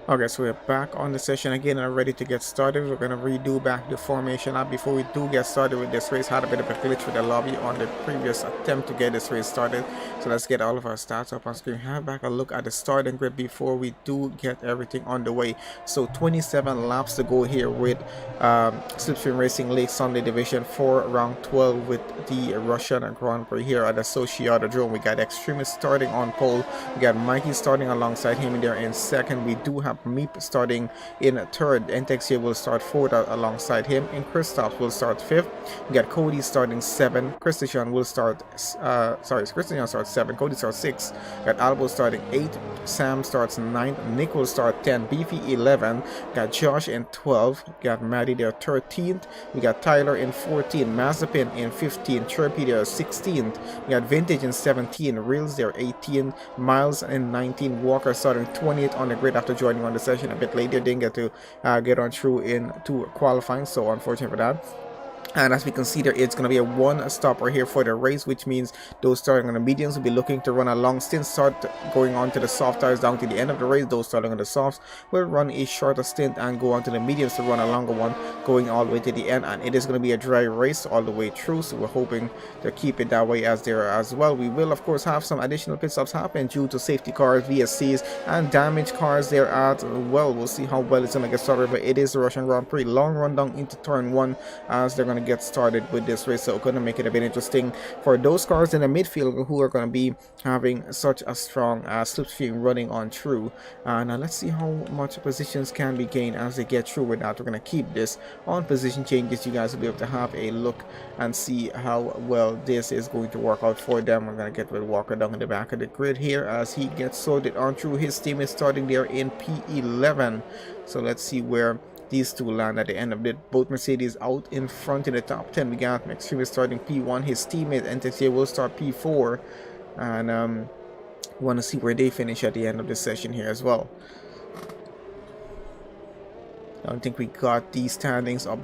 Okay, so we're back on the session again and ready to get started. We're going to redo back the formation up. Before we do get started with this race, had a bit of a glitch with the lobby on the previous attempt to get this race started. So let's get all of our stats up on screen. Have back a look at the starting grid before we do get everything on the way. So 27 laps to go here with Slipstream Racing Lake Sunday Division 4, round 12 with the Russian Grand Prix here at the Sociodrome. We got Extremist starting on pole. We got Mikey starting alongside him there in second. We do have Meep starting in third. Entex here will start fourth alongside him, and Kristoff will start fifth. We got Cody starting 7. Christian will start Christian starts 7. Cody starts 6. Got Albo starting 8. Sam starts 9. Nick will start 10. Beefy 11. Got Josh in 12. Got Maddie there 13th. We got Tyler in 14. Mazepin in 15. Chirpy there 16th. We got Vintage in 17. Reels there 18. Miles in 19. Walker starting 20th on the grid after joining on the session a bit later. Didn't get to get on through into qualifying, so unfortunate for that. And as we can see there, it's going to be a one stopper here for the race, which means those starting on the mediums will be looking to run a long stint, start going on to the soft tires down to the end of the race. Those starting on the softs will run a shorter stint and go on to the mediums to run a longer one, going all the way to the end. And it is going to be a dry race all the way through, so we're hoping to keep it that way as there as well. We will of course have some additional pit stops happen due to safety cars, VSCs, and damaged cars there at well. We'll see how well it's going to get started, but it is the Russian Grand Prix. Long run down into turn 1 as they're going to get started with this race, so going to make it a bit interesting for those cars in the midfield who are going to be having such a strong slipstream running on through. Now let's see how much positions can be gained as they get through with that. We're going to keep this on position changes. You guys will be able to have a look and see how well this is going to work out for them. We're going to get with Walker down in the back of the grid here as he gets sorted on through. His team is starting there in P11, so let's see where these two land at the end of it. Both Mercedes out in front in the top 10. We got Extreme starting P1. His teammate NTX will start P4. And want to see where they finish at the end of the session here as well. I don't think we got these standings up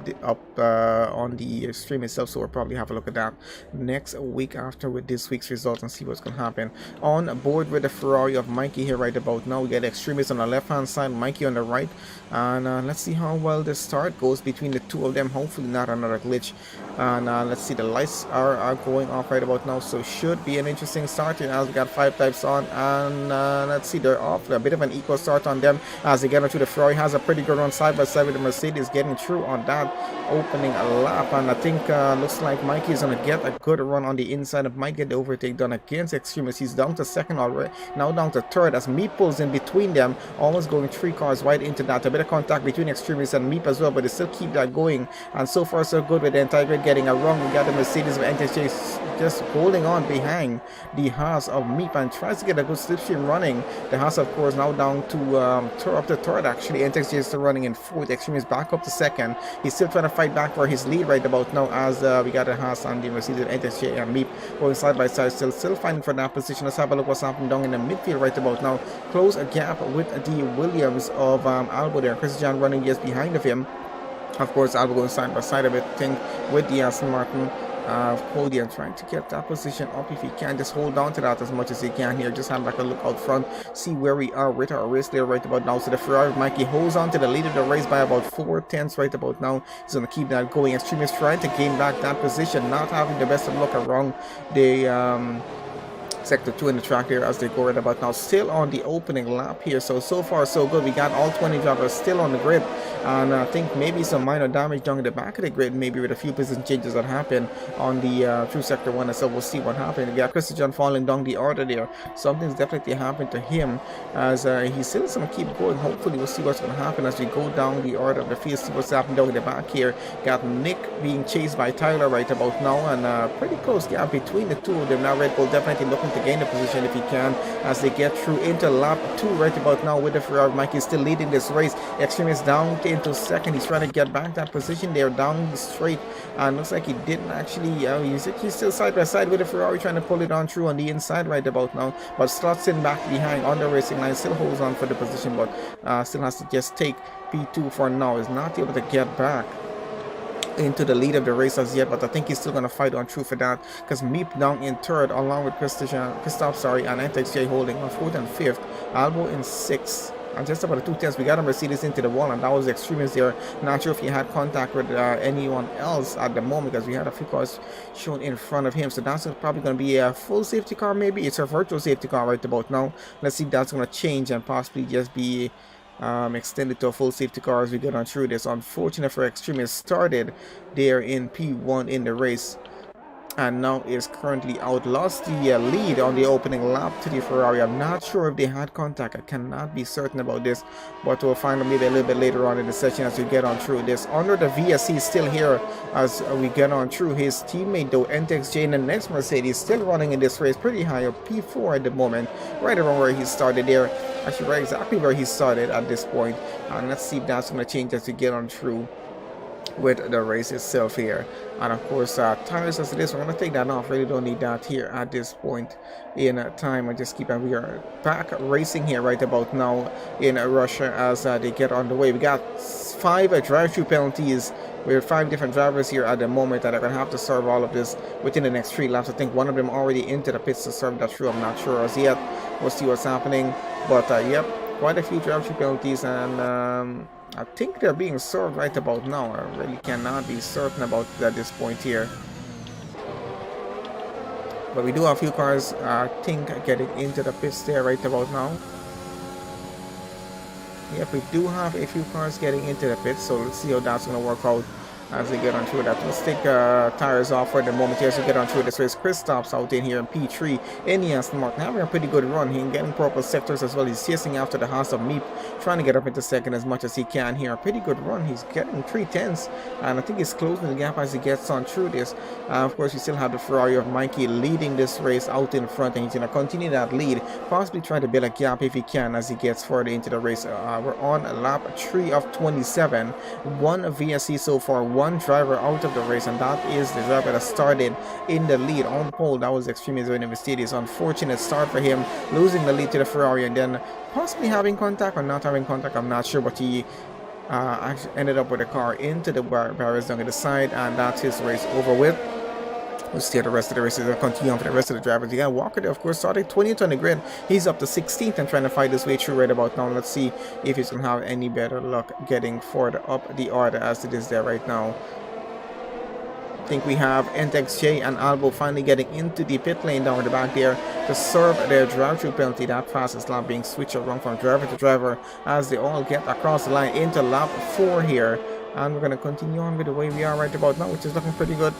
on the stream itself, so we'll probably have a look at that next week after with this week's results and see what's going to happen. On board with the Ferrari of Mikey here right about now. We get Extremist on the left hand side, Mikey on the right, and let's see how well the start goes between the two of them. Hopefully not another glitch. And let's see, the lights are going off right about now, so should be an interesting start here as we got 5 types on. And let's see, they're off a bit of an equal start on them as they get into the Ferrari. Has a pretty good run side by side with the Mercedes getting through on that opening a lap. And I think looks like Mikey is going to get a good run on the inside and might get the overtake done against Extremist. He's down to second already, now down to third as Meep pulls in between them, almost going 3 cars wide into that. A bit of contact between Extremist and Meep as well, but they still keep that going. And so far so good with the entire grid getting a run. We got the Mercedes of NTJ just holding on behind the Haas of Meep and tries to get a good slipstream running. The Haas of course now down to up to third actually. NTJ is still running in fourth. Extremist back up to second. He's still trying to fight back for his lead right about now as we got the Haas and the Mercedes of NTJ and Meep going side by side, still fighting for that position. Let's have a look what's happening down in the midfield right about now. Close a gap with the Williams of Albo there. Christian running just behind of him. Of course, Albo going side by side a bit, think with the Aston Martin Cody and trying to get that position up if he can. Just hold on to that as much as he can here. Just have like a look out front, see where we are with our race there right about now. So the Ferrari Mikey holds on to the lead of the race by about 4/10 right about now. He's going to keep that going. Extremist trying to gain back that position, not having the best of luck around the sector 2 in the track here as they go right about now. Still on the opening lap here, so far so good. We got all 20 drivers still on the grid, and I think maybe some minor damage down in the back of the grid, maybe with a few position changes that happen on the through sector 1, so we'll see what happens. We got Christian falling down the order there. Something's definitely happened to him as he still is going to keep going. Hopefully we'll see what's going to happen as we go down the order of the field, see what's happening down in the back here. Got Nick being chased by Tyler right about now, and pretty close gap between the two of them. Now Red Bull definitely looking to gain the position if he can as they get through into lap 2 right about now with the Ferrari. Mikey is still leading this race. Extremist down into second. He's trying to get back that position there down the straight, and looks like he didn't actually he's still side by side with the Ferrari trying to pull it on through on the inside right about now, but slots in back behind on the racing line, still holds on for the position, but still has to just take P2 for now. Is not able to get back into the lead of the race as yet, but I think he's still going to fight on through for that because Meep down in third along with Christoph and NTXJ holding on 4th and 5th, Albo in 6th, just about the 210s. We got a Mercedes into the wall, and that was the extremist there. Not sure if he had contact with anyone else at the moment, because we had a few cars shown in front of him. So that's probably going to be a full safety car, maybe. It's a virtual safety car right about now. Let's see if that's going to change and possibly just be extended to a full safety car as we get on through this. Unfortunate for extremists, started there in P1 in the race, and now is currently out. Lost the lead on the opening lap to the Ferrari. I'm not sure if they had contact. I cannot be certain about this, but we'll find out maybe a little bit later on in the session as we get on through this. Under the VSC still here as we get on through. His teammate though, NTXJ, and the next Mercedes still running in this race pretty high up, P4 at the moment, right around where he started there. Actually right exactly where he started at this point. And let's see if that's going to change as we get on through with the race itself here. And of course tires as it is, we're going to take that off. Really don't need that here at this point in time. I just keep we are back racing here right about now in Russia as they get on the way. We got 5 drive-through penalties. We have 5 different drivers here at the moment that are going to have to serve all of this within the next 3 laps. I think one of them already into the pits to serve that through. I'm not sure as yet. We'll see what's happening, but yep, quite a few drive-through penalties, and I think they're being served right about now. I really cannot be certain about at this point here. But we do have a few cars, I think, getting into the pits there right about now. Yep, we do have a few cars getting into the pits, so let's see how that's going to work out as we get on through that. Let's take tires off for the moment here as we get on through this race. Chris stops out in here in P3 in the Aston Martin, having a pretty good run. He's getting purple sectors as well. He's chasing after the Haas of Meep, trying to get up into second as much as he can here. A pretty good run. He's getting 3/10s, and I think he's closing the gap as he gets on through this. Of course, we still have the Ferrari of Mikey leading this race out in front, and he's going to continue that lead, possibly try to build a gap if he can as he gets further into the race. We're on lap 3 of 27. 1 VSC so far, 1 driver out of the race, and that is the driver that started in the lead on pole. That was extremely in the Mercedes. Unfortunate start for him, losing the lead to the Ferrari, and then possibly having contact or not having contact, I'm not sure, but he actually ended up with a car into the barriers down to the side, and that's his race over with. We'll see how the rest of the races will continue on for the rest of the drivers. You got Walker there, of course, starting 20th on the grid. He's up to 16th and trying to fight his way through right about now. Let's see if he's going to have any better luck getting further up the order as it is there right now. I think we have NTXJ and Albo finally getting into the pit lane down the back there to serve their drive-through penalty. That fastest lap being switched around from driver to driver as they all get across the line into lap 4 here. And we're going to continue on with the way we are right about now, which is looking pretty good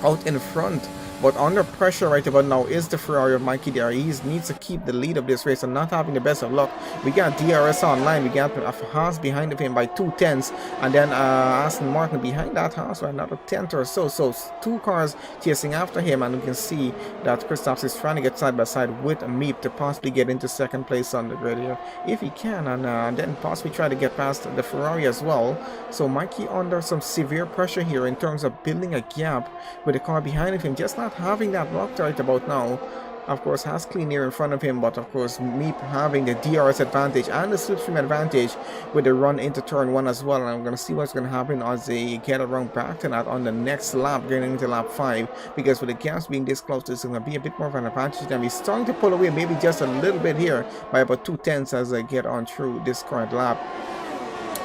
out in front. But under pressure right about now is the Ferrari of Mikey there. He needs to keep the lead of this race and not having the best of luck. We got DRS online. We got a Haas behind of him by 2/10s. And then Aston Martin behind that Haas by another 10th or so. So 2 cars chasing after him. And we can see that Christoph is trying to get side by side with Meep to possibly get into second place on the grid here if he can. And then possibly try to get past the Ferrari as well. So Mikey under some severe pressure here in terms of building a gap with the car behind of him. Just not having that locked right about now. Of course, has clean air in front of him, but of course Meep having the DRS advantage and the slipstream advantage with the run into turn 1 as well. And I'm going to see what's going to happen as they get around back to that on the next lap, getting into lap 5, because with the gaps being this close, this is going to be a bit more of an advantage. And we're starting to pull away maybe just a little bit here by about 2/10s as they get on through this current lap.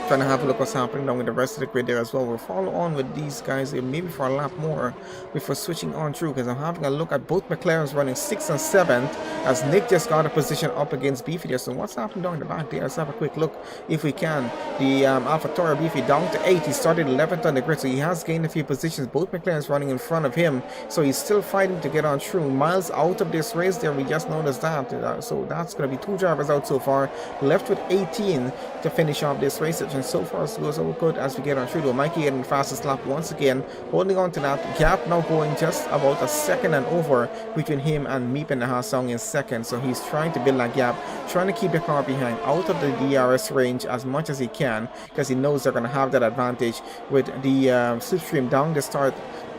Trying to have a look what's happening down with the rest of the grid there as well. We'll follow on with these guys here maybe for a lap more before switching on through, because I'm having a look at both McLarens running 6th and 7th as Nick just got a position up against Beefy there. So what's happening down the back there? Let's have a quick look if we can. The AlphaTauri Beefy down to 8. He started 11th on the grid, so he has gained a few positions. Both McLarens running in front of him, so he's still fighting to get on through. Miles out of this race there, we just noticed that. So that's going to be 2 drivers out so far, left with 18 to finish off this race. And so far so good as we get on through though. Mikey getting the fastest lap once again, holding on to that gap, now going just about a second and over between him and Meep and the Haasong in second. So he's trying to build that gap, trying to keep the car behind out of the DRS range as much as he can, because he knows they're going to have that advantage with the slipstream down the start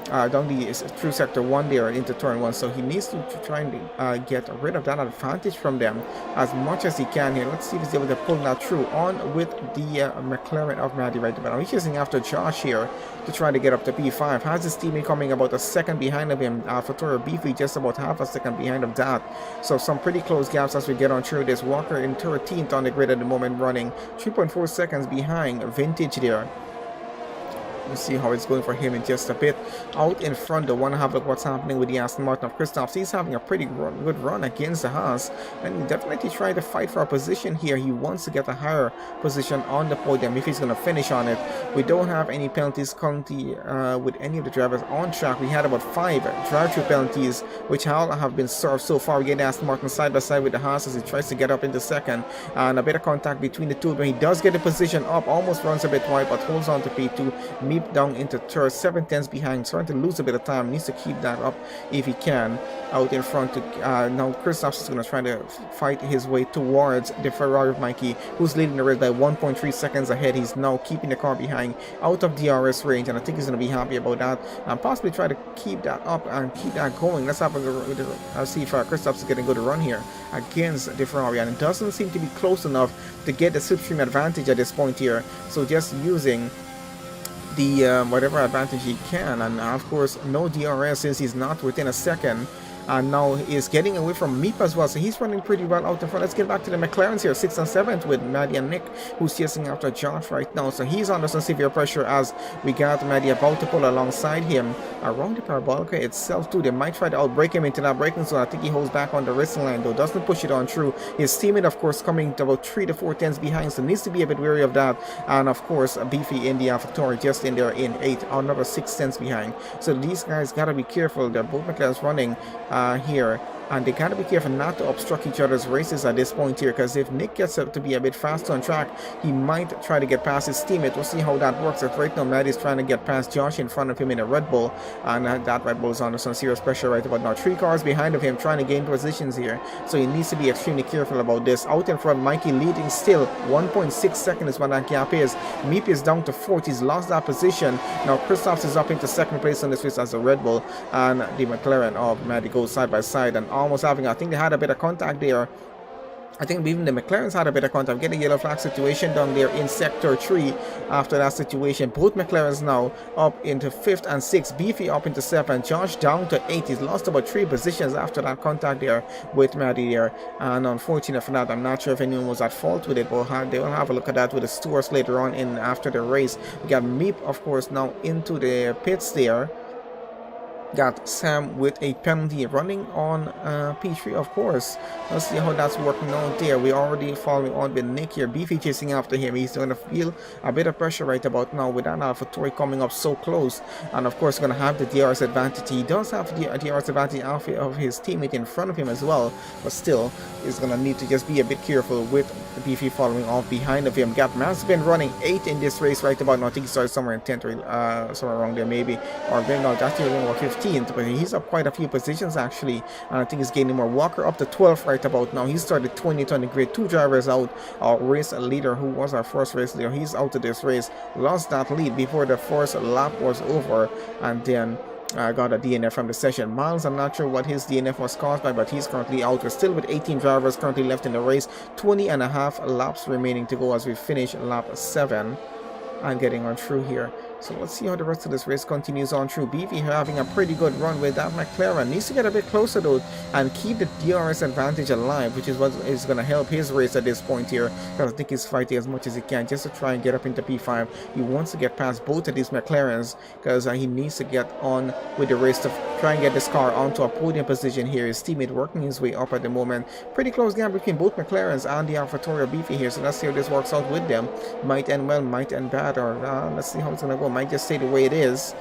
down the through sector 1 there into turn 1, so he needs to try and get rid of that advantage from them as much as he can here. Let's see if he's able to pull that through on with the McLaren of Maddie right about now. He's chasing after Josh here to try to get up to P5. Has his teammate coming about a second behind of him. Alpha Beefy just about half a second behind of that, so some pretty close gaps as we get on through this. Walker in 13th on the grid at the moment, running 3.4 seconds behind Vintage there. We'll see how it's going for him in just a bit. Out in front, I want to have a look what's happening with the Aston Martin of Christoph. He's having a pretty good run against the Haas, and definitely trying to fight for a position here. He wants to get a higher position on the podium if he's going to finish on it. We don't have any penalties currently with any of the drivers on track. We had about 5 drive-through penalties, which all have been served so far. We get Aston Martin side by side with the Haas as he tries to get up into second, and a bit of contact between the two. But he does get the position up, almost runs a bit wide, but holds on to P2. Down into third, 7 tenths behind, starting to lose a bit of time. Needs to keep that up if he can. Out in front to now Christoph is going to try to fight his way towards the Ferrari of Mikey, who's leading the race by 1.3 seconds ahead. He's now keeping the car behind, out of DRS range, and I think he's going to be happy about that and possibly try to keep that up and keep that going. Let's have a see if Christoph's getting a good run here against the Ferrari, and it doesn't seem to be close enough to get the slipstream advantage at this point here, so just using the whatever advantage he can, and of course no DRS since he's not within a second, and now he's getting away from Meep as well, so he's running pretty well out in front. Let's get back to the McLarens here, 6th and 7th with Maddie and Nick, who's chasing after Josh right now, so he's under some severe pressure as we got Maddie about to pull alongside him around the parabolica itself too. They might try to outbrake him into that braking zone. I think he holds back on the racing line though, doesn't push it on through. His teammate of course coming to about 3 to 4 tenths behind, so needs to be a bit wary of that, and of course Beefy in the AlphaTauri just in there in 8th, another 6 tenths behind. So these guys gotta be careful. They're both McLarens running here, and they gotta be careful not to obstruct each other's races at this point here, because if Nick gets up to be a bit faster on track, he might try to get past his teammate. We'll see how that works. If right now Maddie's trying to get past Josh in front of him in a Red Bull, and that Red Bull is under some serious pressure right about now. 3 cars behind of him trying to gain positions here, so he needs to be extremely careful about this. Out in front, Mikey leading still, 1.6 seconds is what that gap is. Meep is down to 4th, he's lost that position. Now Christoph is up into 2nd place on this race as a Red Bull, and the McLaren of Maddie goes side by side and almost having, I think they had a bit of contact there. I think even the McLarens had a bit of contact. Get a yellow flag situation down there in sector 3 after that situation. Both McLarens now up into 5th and 6th. Beefy up into 7th. Josh down to 8th. He's lost about 3 positions after that contact there with Maddie there. And unfortunate for that, I'm not sure if anyone was at fault with it, but they will have a look at that with the stewards later on in after the race. We got Meep, of course, now into the pits there. Got Sam with a penalty running on P3, of course. Let's see how that's working out there. We're already following on with Nick here. Beefy chasing after him. He's going to feel a bit of pressure right about now with that AlphaTauri coming up so close. And of course, going to have the DRS advantage. He does have the DRS advantage of his teammate in front of him as well. But still, he's going to need to just be a bit careful with Beefy following off behind of him. Got Man's been running 8th in this race right about now. I think he started somewhere in 10th or somewhere around there maybe. Or maybe not, that's even more 15th. But he's up quite a few positions actually, and I think he's gaining more. Walker up to 12th right about now. He started 20th on the grid. 2 drivers out. Our race leader, who was our first race leader, he's out of this race. Lost that lead before the first lap was over, and then got a DNF from the session. Miles, I'm not sure what his DNF was caused by, but he's currently out. We're still with 18 drivers currently left in the race. 20 and a half laps remaining to go as we finish lap 7 and getting on through here. So let's see how the rest of this race continues on through. Beefy having a pretty good run with that McLaren. Needs to get a bit closer though and keep the DRS advantage alive, which is what is going to help his race at this point here, because I think he's fighting as much as he can just to try and get up into P5. He wants to get past both of these McLarens because he needs to get on with the race to try and get this car onto a podium position here. His teammate working his way up at the moment. Pretty close gap between both McLarens and the AlphaTauri Beefy here, so let's see how this works out with them. Might end well, might end bad, or let's see how it's going to go. Might just stay the way it is.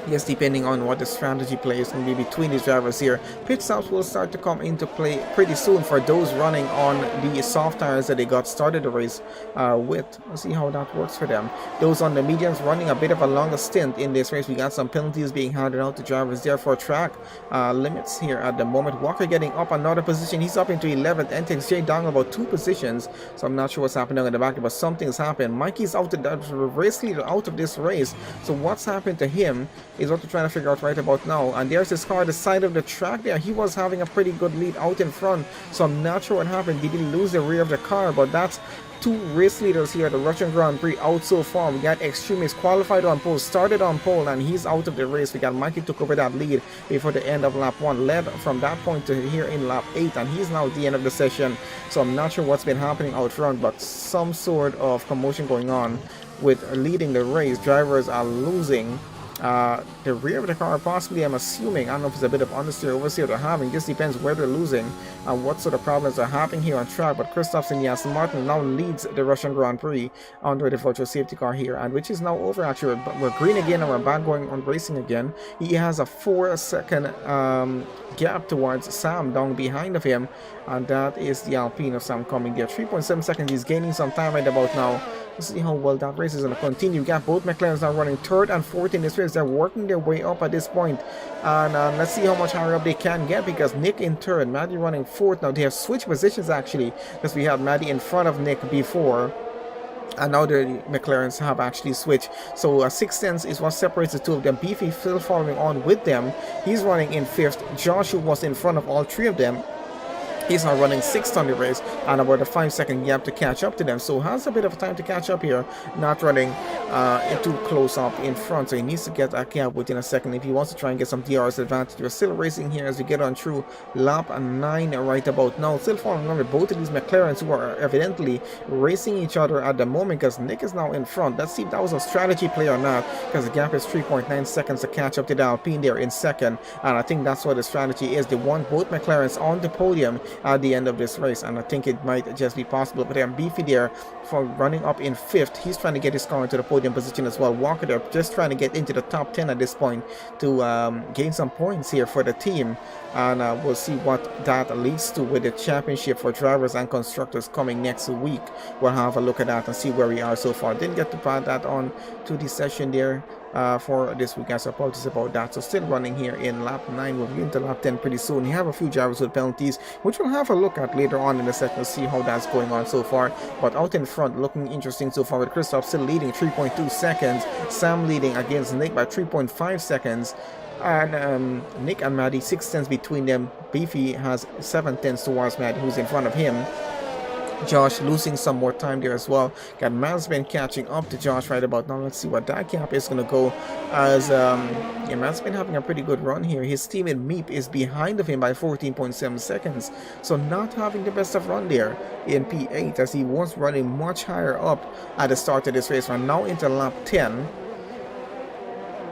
Yes, depending on what the strategy play is going to be between these drivers here. Pit stops will start to come into play pretty soon for those running on the soft tires that they got started the race with. Let's see how that works for them. Those on the mediums running a bit of a longer stint in this race. We got some penalties being handed out to drivers there for track limits here at the moment. Walker getting up another position. He's up into 11th. NTXJ down about 2 positions. So I'm not sure what's happening in the back, but something's happened. Mikey's out of the race leader out of this race. So what's happened to him? is what we're trying to figure out right about now. And there's his car at the side of the track there. He was having a pretty good lead out in front, so I'm not sure what happened. Did he lose the rear of the car? But that's two race leaders here at the Russian Grand Prix out so far. We got Extremist qualified on pole, started on pole, and he's out of the race. We got Mikey took over that lead before the end of lap 1, led from that point to here in lap 8, and he's now at the end of the session. So I'm not sure what's been happening out front, but some sort of commotion going on with leading the race. Drivers are losing the rear of the car, possibly. I'm assuming, I don't know if it's a bit of understeer, oversteer they're having. Just depends where they're losing and what sort of problems are happening here on track. But Christopherson, Aston Martin now leads the Russian Grand Prix under the virtual safety car here, and which is now over. Actually, we're green again and we're back going on racing again. He has a 4-second gap towards Sam down behind of him, and that is the Alpine of Sam coming there. 3.7 seconds. He's gaining some time right about now. Let's see how well that race is going to continue. We got both McLarens now running 3rd and 4th in this race. They're working their way up at this point. And let's see how much higher up they can get, because Nick in 3rd, Maddie running 4th. Now they have switched positions actually, because we had Maddie in front of Nick before, and now the McLarens have actually switched. So 6 tenths is what separates the two of them. Beefy still following on with them. He's running in 5th. Josh, who was in front of all 3 of them, he's now running 6th on the race, and about a 5-second gap to catch up to them. So has a bit of time to catch up here, not running too close up in front. So he needs to get a gap within a second if he wants to try and get some DRS advantage. We're still racing here as we get on through lap 9 right about now. Still following on with both of these McLarens, who are evidently racing each other at the moment, because Nick is now in front. Let's see if that was a strategy play or not, because the gap is 3.9 seconds to catch up to the Alpine there in 2nd. And I think that's what the strategy is. They want both McLarens on the podium at the end of this race, and I think it might just be possible. But I'm Beefy there for running up in 5th. He's trying to get his car into the podium position as well. Walker there just trying to get into the top 10 at this point to gain some points here for the team, and we'll see what that leads to with the championship for drivers and constructors coming next week. We'll have a look at that and see where we are so far. Didn't get to put that on to the session there for this week, so apologies about that. So still running here in lap 9. We'll be into lap 10 pretty soon. You have a few drivers with penalties, which we'll have a look at later on in the session to see how that's going on so far. But out in front, looking interesting so far, with Christoph still leading 3.2 seconds, Sam leading against Nick by 3.5 seconds, and Nick and Maddie 6 tenths between them. Beefy has 7 tenths towards Maddie, who's in front of him. Josh losing some more time there as well. Got Mazepin catching up to Josh right about now. Let's see what that gap is going to go, as Mazepin having a pretty good run here. His teammate Meep is behind of him by 14.7 seconds, so not having the best of run there in P8, as he was running much higher up at the start of this race. We're now into lap 10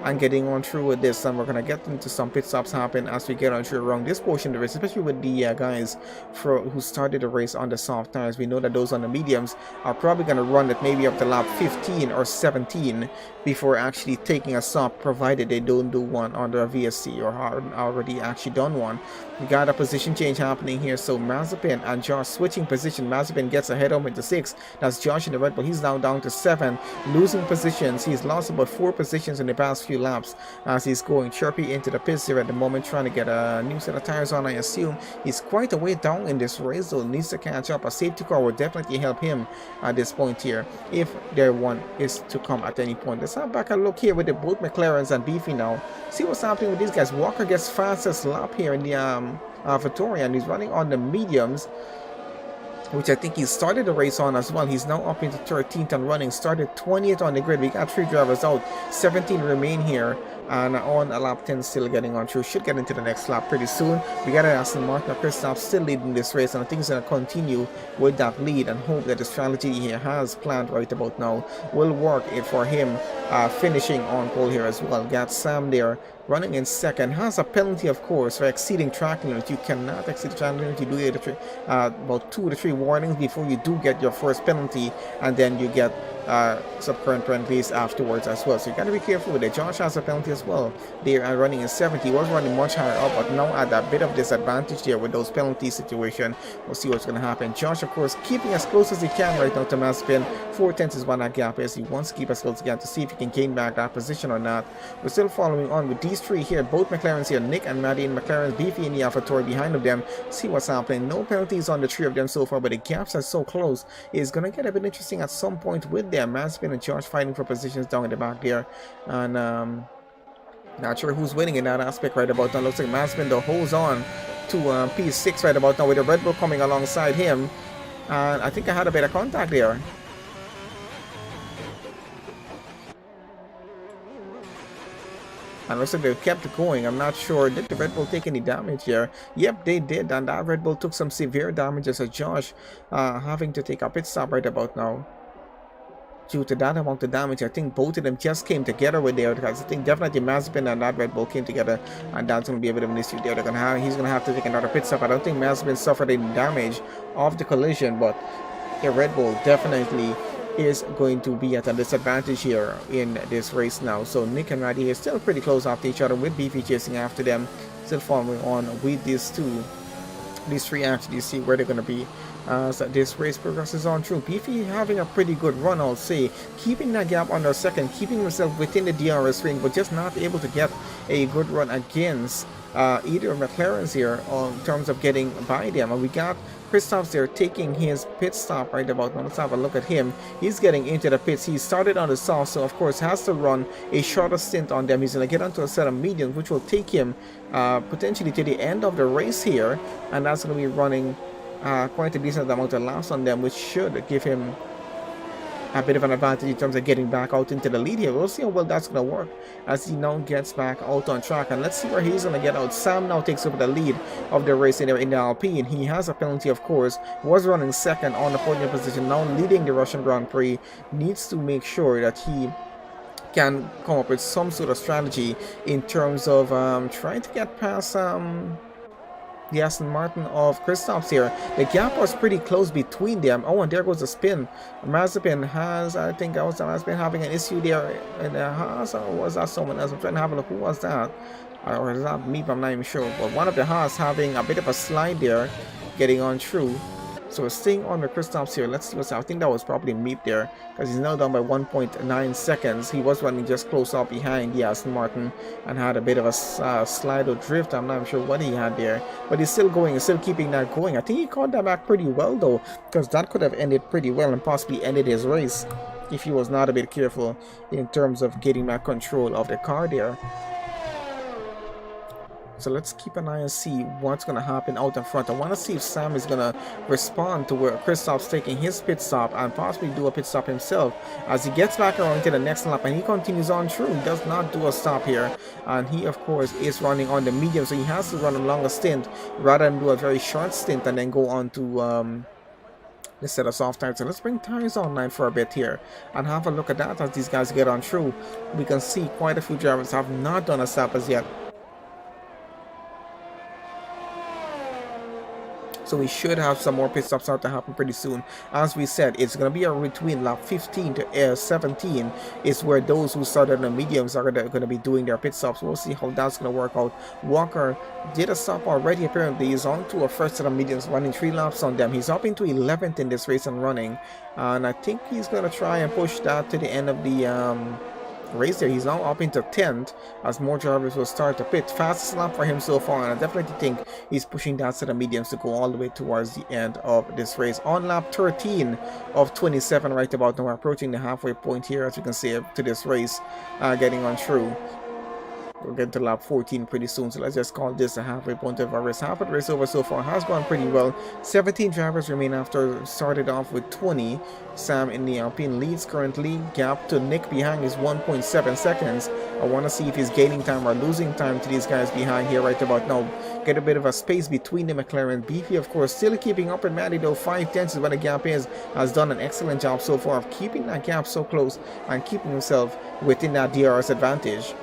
and getting on through with this, and we're going to get into some pit stops happen as we get on through around this portion of the race, especially with the guys who started the race on the soft tires. We know that those on the mediums are probably going to run it maybe up to lap 15 or 17 before actually taking a stop, provided they don't do one under a VSC or already actually done one. We got a position change happening here, so Mazepin and Josh switching position. Mazepin gets ahead of him into 6. That's Josh in the Red Bull. He's now down to 7, losing positions. He's lost about 4 positions in the past few laps as he's going chirpy into the pits here at the moment, trying to get a new set of tires on. I assume he's quite a way down in this race, so needs to catch up. A safety car will definitely help him at this point here, if there one is to come at any point. Let's have back a look here with the both McLarens and Beefy now. See what's happening with these guys. Walker gets fastest lap here in the Vittoria, and he's running on the mediums, which I think he started the race on as well. He's now up into 13th and running, started 20th on the grid. We got 3 drivers out, 17 remain here, and on a lap 10 still getting on through. Should get into the next lap pretty soon. We got an Aston Martin. Christoph still leading this race, and I think he's going to continue with that lead and hope that the strategy he has planned right about now will work for him finishing on pole here as well. Got Sam there running in 2nd, has a penalty of course for exceeding track limit. You cannot exceed the track limit. You do get about 2 to 3 warnings before you do get your first penalty, and then you get subcurrent penalties afterwards as well, so you got to be careful with it. Josh has a penalty as well. They are running in 7th. He was running much higher up, but now at a bit of disadvantage there with those penalty situation. We'll see what's going to happen. Josh of course keeping as close as he can right now to Mazepin. 4 tenths is what that gap is. He wants to keep as close as he can to see if he can gain back that position or not. We're still following on with these 3 here, both McLarens here, Nick and Maddie in McLaren's, Beefy in the AlphaTauri behind of them. See what's happening. No penalties on the 3 of them so far, but the gaps are so close. It's going to get a bit interesting at some point with them. Mazepin and Josh fighting for positions down in the back there, and Not sure who's winning in that aspect right about now. Looks like Masvin though holds on to P6 right about now with the Red Bull coming alongside him. And I think I had a bit of contact there. And looks like they kept going. I'm not sure. Did the Red Bull take any damage here? Yep, they did. And that Red Bull took some severe damage as a Josh having to take a pit stop right about now. Due to that amount of damage, I think both of them just came together with there, because I think definitely Mazepin and that Red Bull came together, and that's going to be a bit of an issue there. He's going to have to take another pit stop. I don't think Mazepin suffered any damage of the collision, but the Red Bull definitely is going to be at a disadvantage here in this race now. So Nick and Raddy are still pretty close after each other, with Beefy chasing after them, still following on with these three actually. See where they're going to be as this race progresses on through. Beefy having a pretty good run, I'll say, keeping that gap under second, keeping himself within the DRS ring, but just not able to get a good run against either of McLaren's here in terms of getting by them. And we got Christoph's there taking his pit stop right about now. Let's have a look at him. He's getting into the pits. He started on the soft, so of course has to run a shorter stint on them. He's going to get onto a set of mediums, which will take him potentially to the end of the race here, and that's going to be running quite a decent amount of laps on them, which should give him a bit of an advantage in terms of getting back out into the lead here. We'll see how well that's going to work as he now gets back out on track, and let's see where he's going to get out. Sam now takes over the lead of the race in the LP, and he has a penalty, of course. Was running second on the podium position, now leading the Russian Grand Prix. Needs to make sure that he can come up with some sort of strategy in terms of trying to get past the Aston Martin of Christoph's here. The gap was pretty close between them. Oh, and there goes the spin. Mazepin has, I think that was Mazepin having an issue there in the Haas, or was that someone else? I'm trying to have a look. Who was that? Or is that me? I'm not even sure. But one of the Haas having a bit of a slide there, getting on through. So we're staying on the Christoph's here. Let's see what's. I think that was probably Meep there, because he's now down by 1.9 seconds. He was running just close up behind the Aston Martin and had a bit of a slide or drift. I'm not sure what he had there, but he's still going, he's still keeping that going. I think he caught that back pretty well though, because that could have ended pretty well and possibly ended his race if he was not a bit careful in terms of getting back control of the car there. So let's keep an eye and see what's going to happen out in front. I want to see if Sam is going to respond to where Christoph's taking his pit stop and possibly do a pit stop himself as he gets back around to the next lap, and he continues on through. He does not do a stop here, and he of course is running on the medium, so he has to run a longer stint rather than do a very short stint and then go on to this set of soft tires. So let's bring tires online for a bit here and have a look at that as these guys get on through. We can see quite a few drivers have not done a stop as yet. So we should have some more pit stops start to happen pretty soon. As we said, it's going to be between lap 15 to 17 is where those who started on the mediums are going to be doing their pit stops. We'll see how that's going to work out. Walker did a stop already. Apparently he's on to a first set of mediums, running 3 laps on them. He's up into 11th in this race and running, and I think he's going to try and push that to the end of the race there. He's now up into 10th as more drivers will start to pit. Fastest lap for him so far, and I definitely think he's pushing that set of mediums to go all the way towards the end of this race. On lap 13 of 27 right about now, we're approaching the halfway point here, as you can see, to this race, getting on through. We'll get to lap 14 pretty soon, so let's just call this a halfway point of our race. Half of the race over so far has gone pretty well. 17 drivers remain after started off with 20. Sam in the Alpine leads currently. Gap to Nick behind is 1.7 seconds. I want to see if he's gaining time or losing time to these guys behind here right about now. Get a bit of a space between the McLaren. Beefy, of course, still keeping up with Matty though. 5 tenths is what the gap is. Has done an excellent job so far of keeping that gap so close and keeping himself within that DRS advantage.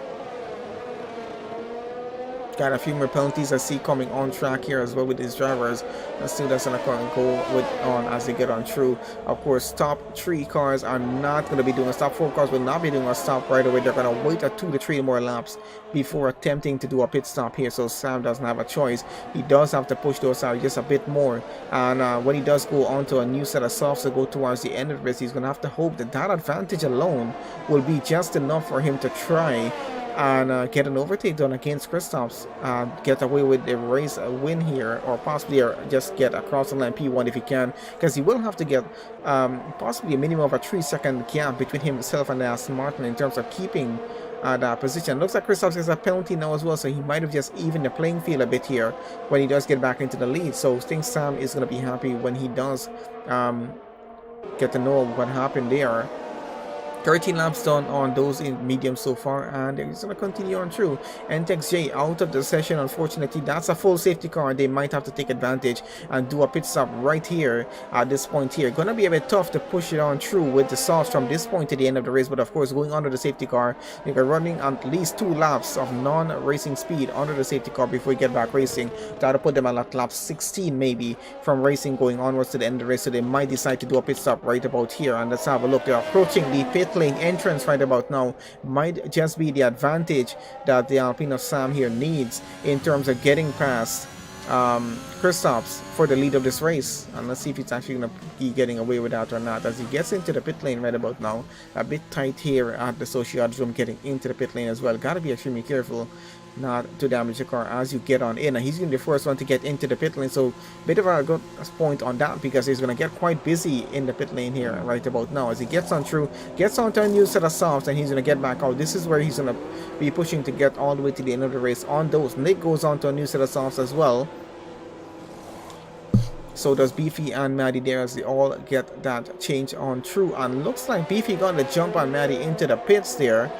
Got a few more penalties I see coming on track here as well with these drivers. Let's see that's going to go on as they get on through. Of course, top 3 cars are not going to be doing a stop. 4 cars will not be doing a stop right away. They're going to wait 2 to 3 more laps before attempting to do a pit stop here. So Sam doesn't have a choice. He does have to push those out just a bit more. And when he does go on to a new set of softs to go towards the end of the race, he's going to have to hope that that advantage alone will be just enough for him to try and get an overtake done against Christoph's, get away with the race win here, or possibly just get across the line P1 if he can, because he will have to get possibly a minimum of a 3-second gap between himself and Aston Martin in terms of keeping that position. Looks like Kristaps gets a penalty now as well, so he might have just evened the playing field a bit here when he does get back into the lead. So I think Sam is going to be happy when he does get to know what happened there. 13 laps done on those in medium so far, and it's going to continue on through. NTXJ out of the session, unfortunately. That's a full safety car. They might have to take advantage and do a pit stop right here at this point here. Going to be a bit tough to push it on through with the softs from this point to the end of the race, but of course going under the safety car, you're running at least 2 laps of non-racing speed under the safety car before you get back racing. That'll put them at lap 16 maybe from racing going onwards to the end of the race, so they might decide to do a pit stop right about here. And let's have a look. They're approaching the pit lane entrance right about now. Might just be the advantage that the Alpine of Sam here needs in terms of getting past Kristaps for the lead of this race. And let's see if it's actually going to be getting away with that or not, as he gets into the pit lane right about now. A bit tight here at the Sociodrome getting into the pit lane as well. Gotta be extremely careful not to damage the car as you get on in, and he's going to be the first one to get into the pit lane, so bit of a good point on that, because he's going to get quite busy in the pit lane here right about now as he gets on through, gets onto a new set of softs, and he's going to get back out. This is where he's going to be pushing to get all the way to the end of the race on those. Nick goes on to a new set of softs as well. So does Beefy and Maddie there, as they all get that change on through, and looks like Beefy got the jump on Maddie into the pits there.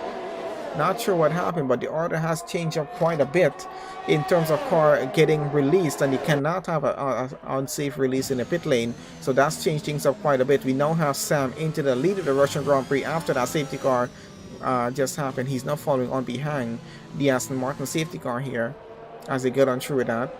Not sure what happened, but the order has changed up quite a bit in terms of car getting released, and you cannot have an unsafe release in the pit lane. So that's changed things up quite a bit. We now have Sam into the lead of the Russian Grand Prix after that safety car just happened. He's now following on behind the Aston Martin safety car here as they get on through with that.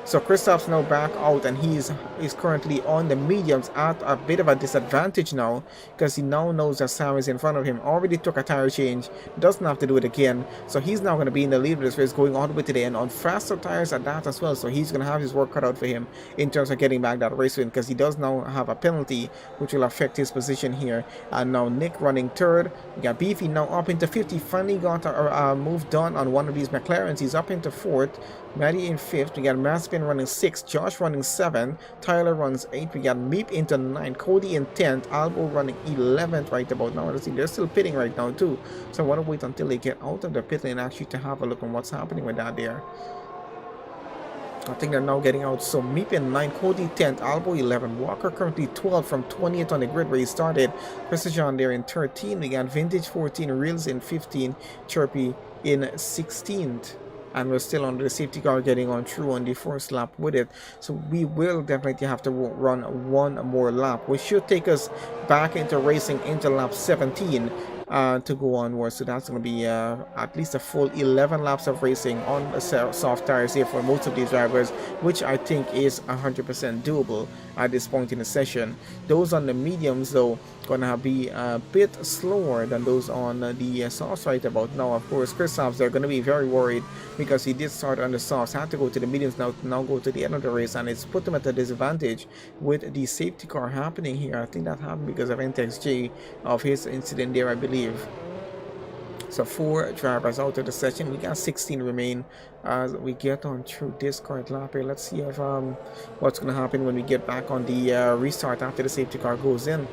So Kristaps now back out, and he's currently on the mediums at a bit of a disadvantage now, because he now knows that Sam is in front of him. Already took a tire change, doesn't have to do it again. So he's now going to be in the lead of this race going all the way to the end on faster tires at that as well. So he's going to have his work cut out for him in terms of getting back that race win, because he does now have a penalty which will affect his position here. And now Nick running third. We got Beefy now up into 50. Finally got a move done on one of these McLarens. He's up into 4th. Maddie in 5th. We got Maspin running 6th. Josh running 7th. Tyler runs 8th. We got Meep into 9th. Cody in 10th. Albo running 11th right about now. Let's see, they're still pitting right now too. So I want to wait until they get out of the pit lane actually to have a look on what's happening with that there. I think they're now getting out. So Meep in 9th, Cody 10th, Albo 11th, Walker currently 12th from 20th on the grid where he started. Precision there in 13th. We got Vintage 14, Reels in 15th, Chirpy in 16th. And we're still under the safety car getting on through on the first lap with it. So we will definitely have to run one more lap, which should take us back into racing into lap 17 to go onward. So that's going to be at least a full 11 laps of racing on the soft tires here for most of these drivers, which I think is 100% doable at this point in the session. Those on the mediums though gonna be a bit slower than those on the softs right about now. Of course, Kristaps, they're gonna be very worried because he did start on the softs, had to go to the mediums, now go to the end of the race, and it's put them at a disadvantage with the safety car happening here. I think that happened because of NTXJ of his incident there, I believe. So 4 drivers out of the session. We got 16 remain as we get on through this current lap here. Let's see if what's going to happen when we get back on the restart after the safety car goes in.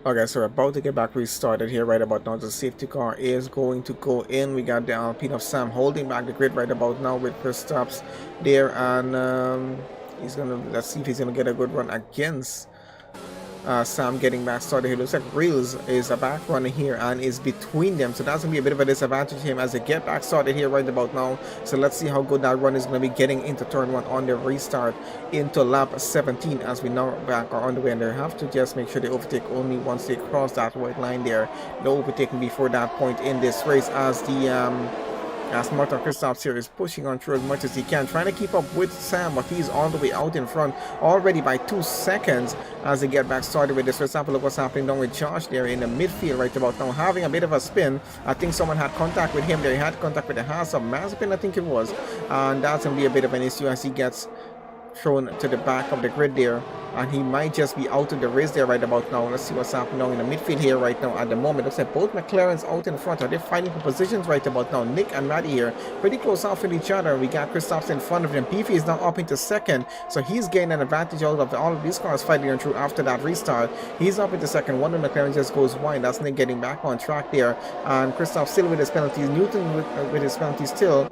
Okay, so we're about to get back restarted here right about now. The safety car is going to go in. We got the Alpine of Sam holding back the grid right about now with Kristaps there, and he's gonna, let's see if he's gonna get a good run against Sam getting back started here. Looks like Reels is a back runner here and is between them, so that's gonna be a bit of a disadvantage to him as they get back started here right about now. So let's see how good that run is gonna be getting into turn 1 on the restart into lap 17 as we now back are on the way, and they have to just make sure they overtake only once they cross that white line there. No overtaking before that point in this race as the as Martin Kristaps here is pushing on through as much as he can, trying to keep up with Sam, but he's all the way out in front already by 2 seconds as they get back started with this. Let's have a look what's happening down with Josh there in the midfield right about now, having a bit of a spin. I think someone had contact with him there. He had contact with the Haas of Mazepin, I think it was, and that's going to be a bit of an issue as he gets thrown to the back of the grid there, and he might just be out of the race there right about now. Let's see what's happening now in the midfield here right now at the moment. Looks like both McLarens out in front. Are they fighting for positions right about now? Nick and Maddie here pretty close off with each other. We got Kristaps in front of them. Beefy is now up into second, so he's gaining an advantage out of all of these cars fighting through after that restart. He's up into second. One of the McLaren just goes wide. That's Nick getting back on track there, and Kristaps still with his penalties. Newton with his penalties still.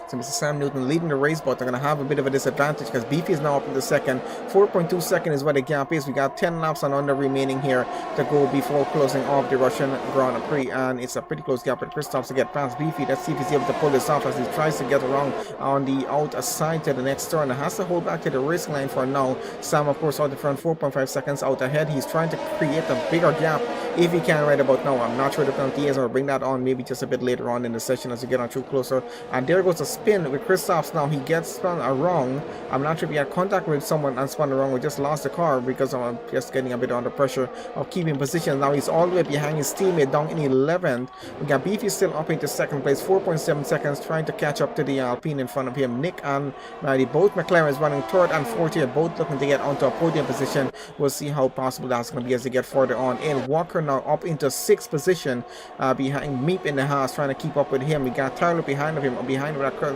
So Mr. Sam Newton leading the race, but they're going to have a bit of a disadvantage because Beefy is now up in the second. 4.2 seconds is what the gap is. We got 10 laps and under remaining here to go before closing off the Russian Grand Prix, and it's a pretty close gap with Kristaps to get past Beefy. Let's see if he's able to pull this off as he tries to get around on the outside to the next turn. Has to hold back to the racing line for now. Sam, of course, out the front, 4.5 seconds out ahead. He's trying to create a bigger gap if he can right about now. I'm not sure the penalty is, or bring that on maybe just a bit later on in the session as we get on through closer. And there goes the spin with Kristaps. Now he gets spun wrong. I'm not sure if he had contact with someone and spun wrong. We just lost the car because I'm just getting a bit under pressure of keeping position. Now he's all the way behind his teammate down in 11th. We got Beefy still up into second place, 4.7 seconds, trying to catch up to the Alpine in front of him. Nick and Maddie, both McLarens running third and fourth here, both looking to get onto a podium position. We'll see how possible that's going to be as they get further on in. Walker now up into 6th position behind Meep in the house, trying to keep up with him. We got Tyler behind of him,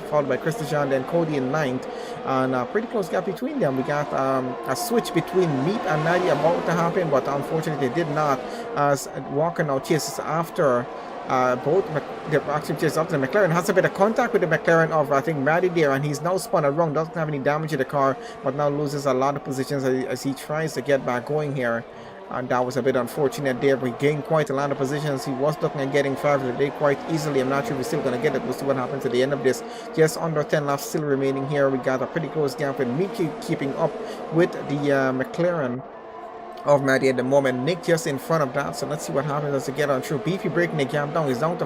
followed by Christian, then Cody in 9th, and a pretty close gap between them. We got a switch between Meep and Maddie about to happen, but unfortunately it did not, as Walker now chases after actually chases after the McLaren. Has a bit of contact with the McLaren of I think Maddie there, and he's now spun around, doesn't have any damage to the car, but now loses a lot of positions as he tries to get back going here. And that was a bit unfortunate there. We gained quite a lot of positions. He was looking at getting 5 today quite easily. I'm not sure if we're still going to get it. We'll see what happens at the end of this. Just under 10 laps still remaining here. We got a pretty close gap with Mickey keeping up with the McLaren of Maddie at the moment. Nick just in front of that, so let's see what happens as they get on through. Beefy breaking the gap down. He's down to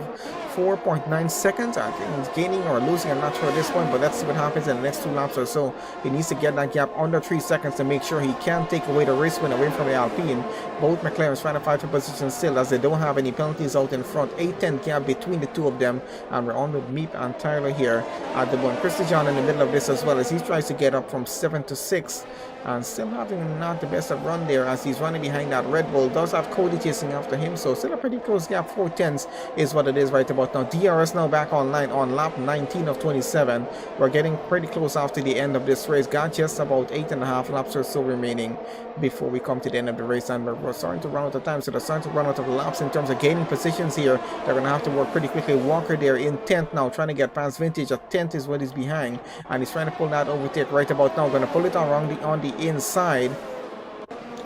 4.9 seconds. I think he's gaining or losing, I'm not sure at this point, but let's see what happens in the next 2 laps or so. He needs to get that gap under 3 seconds to make sure he can take away the race win away from the Alpine. Both McLarens trying to fight for position still as they don't have any penalties out in front. 8-10 gap between the two of them, and we're on with Meep and Tyler here at the one. Christian in the middle of this as well as he tries to get up from 7th to 6th, and still having not the best of run there as he's running behind that Red Bull. Does have Cody chasing after him, so still a pretty close gap. 4/10 is what it is right about now. DRS now back online on lap 19 of 27. We're getting pretty close after the end of this race. Got just about 8.5 laps or so remaining before we come to the end of the race, and we're starting to run out of time, so they're starting to run out of laps in terms of gaining positions here. They're going to have to work pretty quickly. Walker there in 10th now, trying to get past Vintage. At 10th is what he's behind, and he's trying to pull that overtake right about now. Going to pull it around on the inside,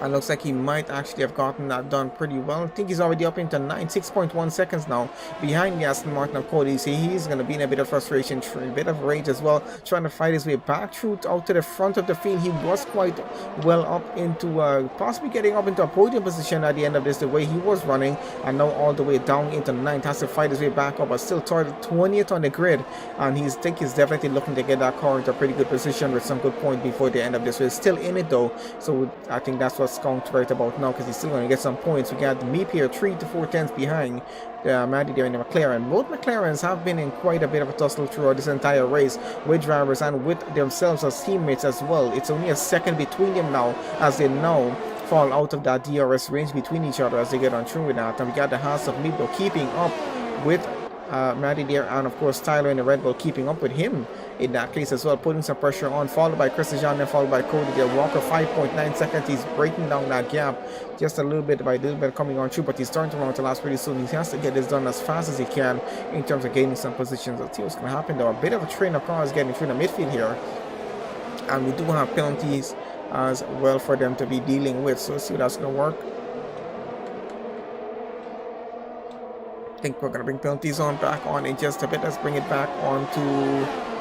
and looks like he might actually have gotten that done pretty well. I think he's already up into 6.1 seconds now behind the Aston Martin of Cody. So he's going to be in a bit of frustration, a bit of rage as well, trying to fight his way back through out to the front of the field. He was quite well up into possibly getting up into a podium position at the end of this, the way he was running, and now all the way down into 9th. Has to fight his way back up, but still 20th on the grid, and he's definitely looking to get that car into a pretty good position with some good point before the end of this race. Still in it though, so I think that's what's count right about now, because he's still going to get some points. We got Meep here 3 to 4 tenths behind Maddie there in the McLaren. Both McLarens have been in quite a bit of a tussle throughout this entire race with drivers and with themselves as teammates as well. It's only a second between them now as they now fall out of that DRS range between each other as they get on through with that. And we got the Haas of Meep keeping up with Matty there, and of course Tyler in the Red Bull keeping up with him in that case as well, putting some pressure on, followed by Christian, then followed by Cody there. Walker 5.9 seconds, he's breaking down that gap just a little bit by a little bit coming on through, but he's starting to run to last pretty soon. He has to get this done as fast as he can in terms of gaining some positions. Let's see what's going to happen though. A bit of a train of cars getting through the midfield here, and we do have penalties as well for them to be dealing with, so let's see what that's going to work. I think we're going to bring penalties on back on in just a bit. Let's bring it back on to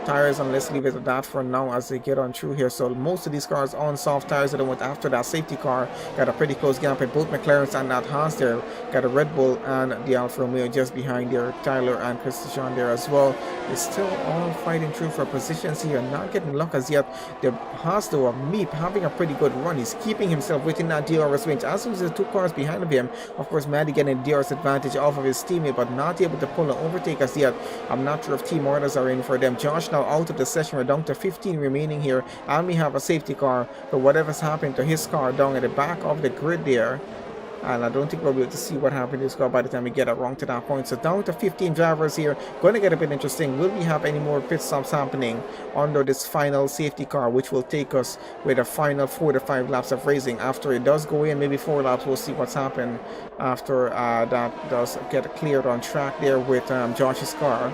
tires, and let's leave it at that for now as they get on through here. So most of these cars on soft tires that went after that safety car. Got a pretty close gap at both McLarens and that Haas there. Got a Red Bull and the Alfa Romeo just behind there. Tyler and Christian there as well. They're still all fighting through for positions here, not getting luck as yet. The Haas though of Meep having a pretty good run. He's keeping himself within that DRS range. As soon as the two cars behind of him, of course Maddie getting a DRS advantage off of his teammate, but not able to pull an overtake as yet. I'm not sure if team orders are in for them. Josh now out of the session. We're down to 15 remaining here, and we have a safety car for whatever's happened to his car down at the back of the grid there. And I don't think we'll be able to see what happened to this car by the time we get around to that point. So down to 15 drivers here. Going to get a bit interesting. Will we have any more pit stops happening under this final safety car, which will take us with a final 4 to 5 laps of racing? After it does go in, maybe 4 laps, we'll see what's happened after that does get cleared on track there with Josh's car.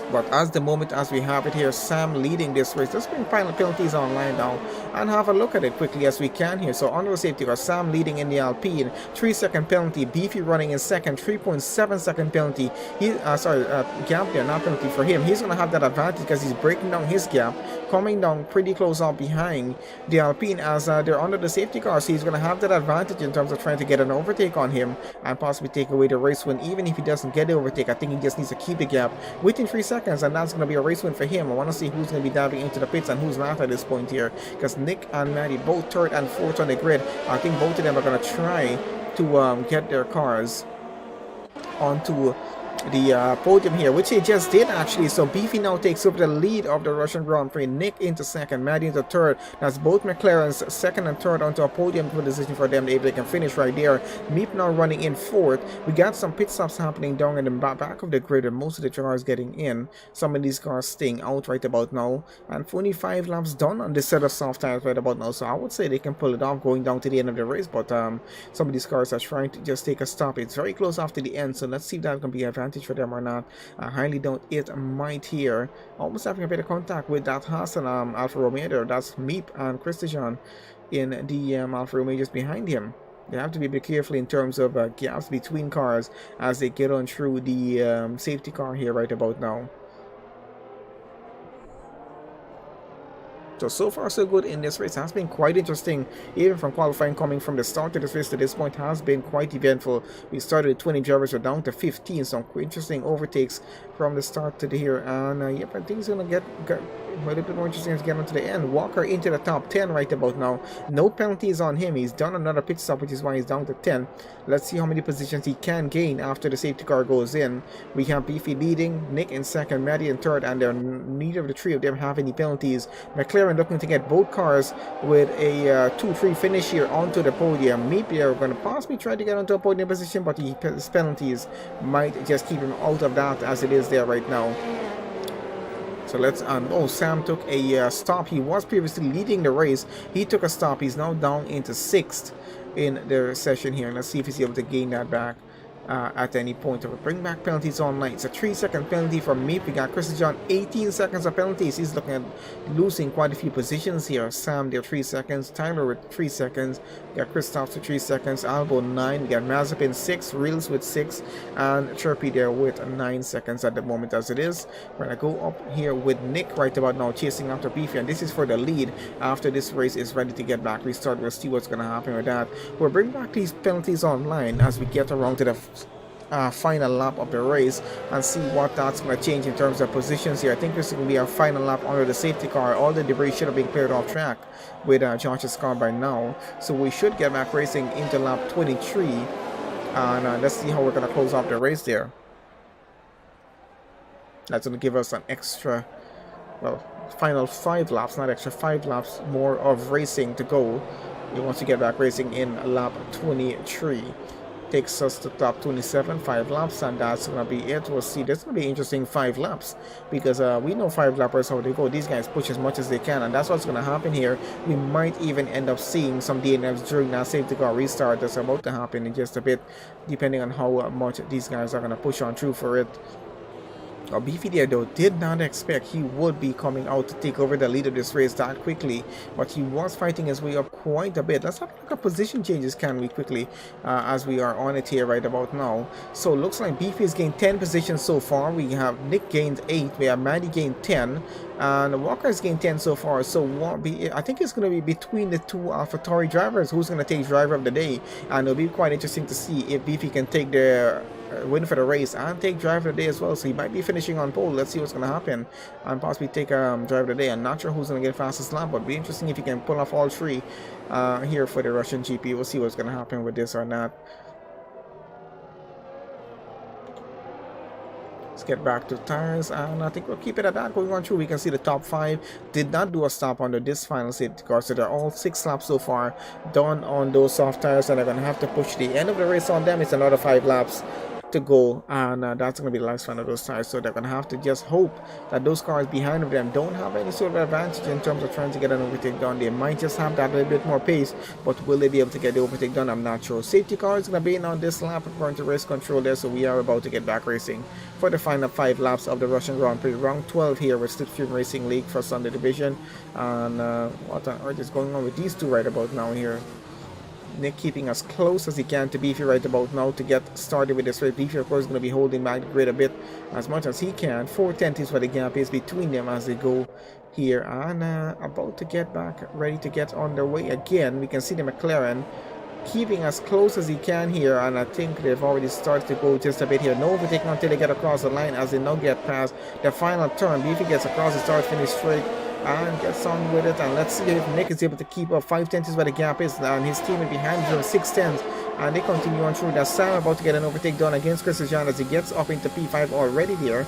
But as the moment as we have it here, Sam leading this race. Let's bring final penalties online now and have a look at it quickly as we can here. So under the safety car, Sam leading in the Alpine, 3-second penalty. Beefy running in second, 3.7-second penalty. Gap there, not penalty for him. He's going to have that advantage because he's breaking down his gap, coming down pretty close out behind the Alpine as they're under the safety car. So he's going to have that advantage in terms of trying to get an overtake on him and possibly take away the race win. Even if he doesn't get the overtake, I think he just needs to keep the gap within 3 seconds. And that's going to be a race win for him. I want to see who's going to be diving into the pits and who's not at this point here, because Nick and Maddie both 3rd and 4th on the grid. I think both of them are going to try to get their cars onto the podium here, which he just did actually. So Beefy now takes over the lead of the Russian Grand Prix. Nick into 2nd, Maddie into 3rd. That's both McLarens 2nd and 3rd onto a podium position for them if they can finish right there. Meep now running in 4th. We got some pit stops happening down in the back of the grid, and most of the cars getting in. Some of these cars staying out right about now, and only 5 laps done on this set of soft tires right about now. So I would say they can pull it off going down to the end of the race, but some of these cars are trying to just take a stop. It's very close after the end, so let's see if that can be an advantage for them or not. I highly doubt it might here. Almost having a bit of contact with that Haas and Alfa Romeo there. That's Meep and Christian in the Alfa Romeo just behind him. They have to be a bit careful in terms of gaps between cars as they get on through the safety car here right about now. So far so good in this race. It has been quite interesting, even from qualifying coming from the start of this race to this point has been quite eventful. We started at 20 drivers, we're down to 15, some interesting overtakes from the start to here, and yep, I think it's gonna get a little bit more interesting as we get onto the end. Walker into the top 10 right about now. No penalties on him. He's done another pit stop, which is why he's down to 10. Let's see how many positions he can gain after the safety car goes in. We have Beefy leading, Nick in 2nd, Maddie in 3rd, and neither of the 3 of them have any penalties. McLaren looking to get both cars with a 2-3 finish here onto the podium. Maybe they're going to possibly try to get onto a podium position, but his penalties might just keep him out of that as it is there right now. So let's, Sam took a stop. He was previously leading the race. He took a stop. He's now down into 6th in the session here. Let's see if he's able to gain that back at any point. We'll bring back penalties online. It's a 3-second penalty from Meep. We got Christian 18 seconds of penalties. He's looking at losing quite a few positions here. Sam there 3 seconds. Tyler with 3 seconds. We got Christoph with 3 seconds. Albo 9. We got Mazepin 6. Reels with 6. And Chirpy there with 9 seconds at the moment as it is. We're going to go up here with Nick right about now chasing after Beefy. And this is for the lead after this race is ready to get back restart. We'll see what's going to happen with that. We'll bring back these penalties online as we get around to the final lap of the race and see what that's going to change in terms of positions here. I think this is going to be our final lap under the safety car. All the debris should have been cleared off track with Josh's car by now, so we should get back racing into lap 23, and let's see how we're going to close off the race there. That's going to give us an extra, well, final 5 laps, not extra, 5 laps more of racing to go once you get back racing in lap 23. takes us to top 27, 5 laps, and that's going to be it. We'll see. This is going to be interesting 5 laps because we know 5 lappers how they go. These guys push as much as they can, and that's what's going to happen here. We might even end up seeing some DNFs during that safety car restart that's about to happen in just a bit, depending on how much these guys are going to push on through for it. Beefy there though did not expect he would be coming out to take over the lead of this race that quickly, but he was fighting his way up quite a bit. Let's have a look at position changes, can we, quickly, as we are on it here right about now. So it looks like Beefy has gained 10 positions so far. We have Nick gained 8, we have Maddie gained 10, and Walker's gained 10 so far. So I think it's going to be between the two AlphaTauri drivers who's going to take driver of the day, and it'll be quite interesting to see if Beefy can take the win for the race and take driver of the day as well. So he might be finishing on pole. Let's see what's going to happen, and possibly take driver of the day. I'm not sure who's going to get fastest lap, but it'll be interesting if he can pull off all 3 here for the Russian GP. We'll see what's going to happen with this or not. Let's get back to tires, and I think we'll keep it at that going on through. We can see the top 5 did not do a stop under this final safety car, so they're all 6 laps so far done on those soft tires, and they're going to have to push the end of the race on them. It's another 5 laps to go, and that's going to be the lifespan of those tires, so they're going to have to just hope that those cars behind of them don't have any sort of advantage in terms of trying to get an overtake done. They might just have that little bit more pace, but will they be able to get the overtake done? I'm not sure. Safety car is going to be in on this lap according to race control there, so we are about to get back racing for the final 5 laps of the Russian Grand Prix, round 12 here with SLIPSTREAM Racing League for Sunday division. And what on earth is going on with these two right about now here? Nick keeping as close as he can to Beefy right about now to get started with this race. Beefy, of course, is going to be holding back the grid a bit as much as he can. 4/10 is what the gap is between them as they go here, and about to get back, ready to get on their way again. We can see the McLaren keeping as close as he can here, and I think they've already started to go just a bit here. No overtaking until they get across the line as they now get past the final turn. Beefy gets across the start finish straight and gets on with it, and let's see if Nick is able to keep up. 5/10 is where the gap is, and his teammate behind him 6/10, and they continue on through. That's Sam about to get an overtake done against Christian as he gets up into P5 already there.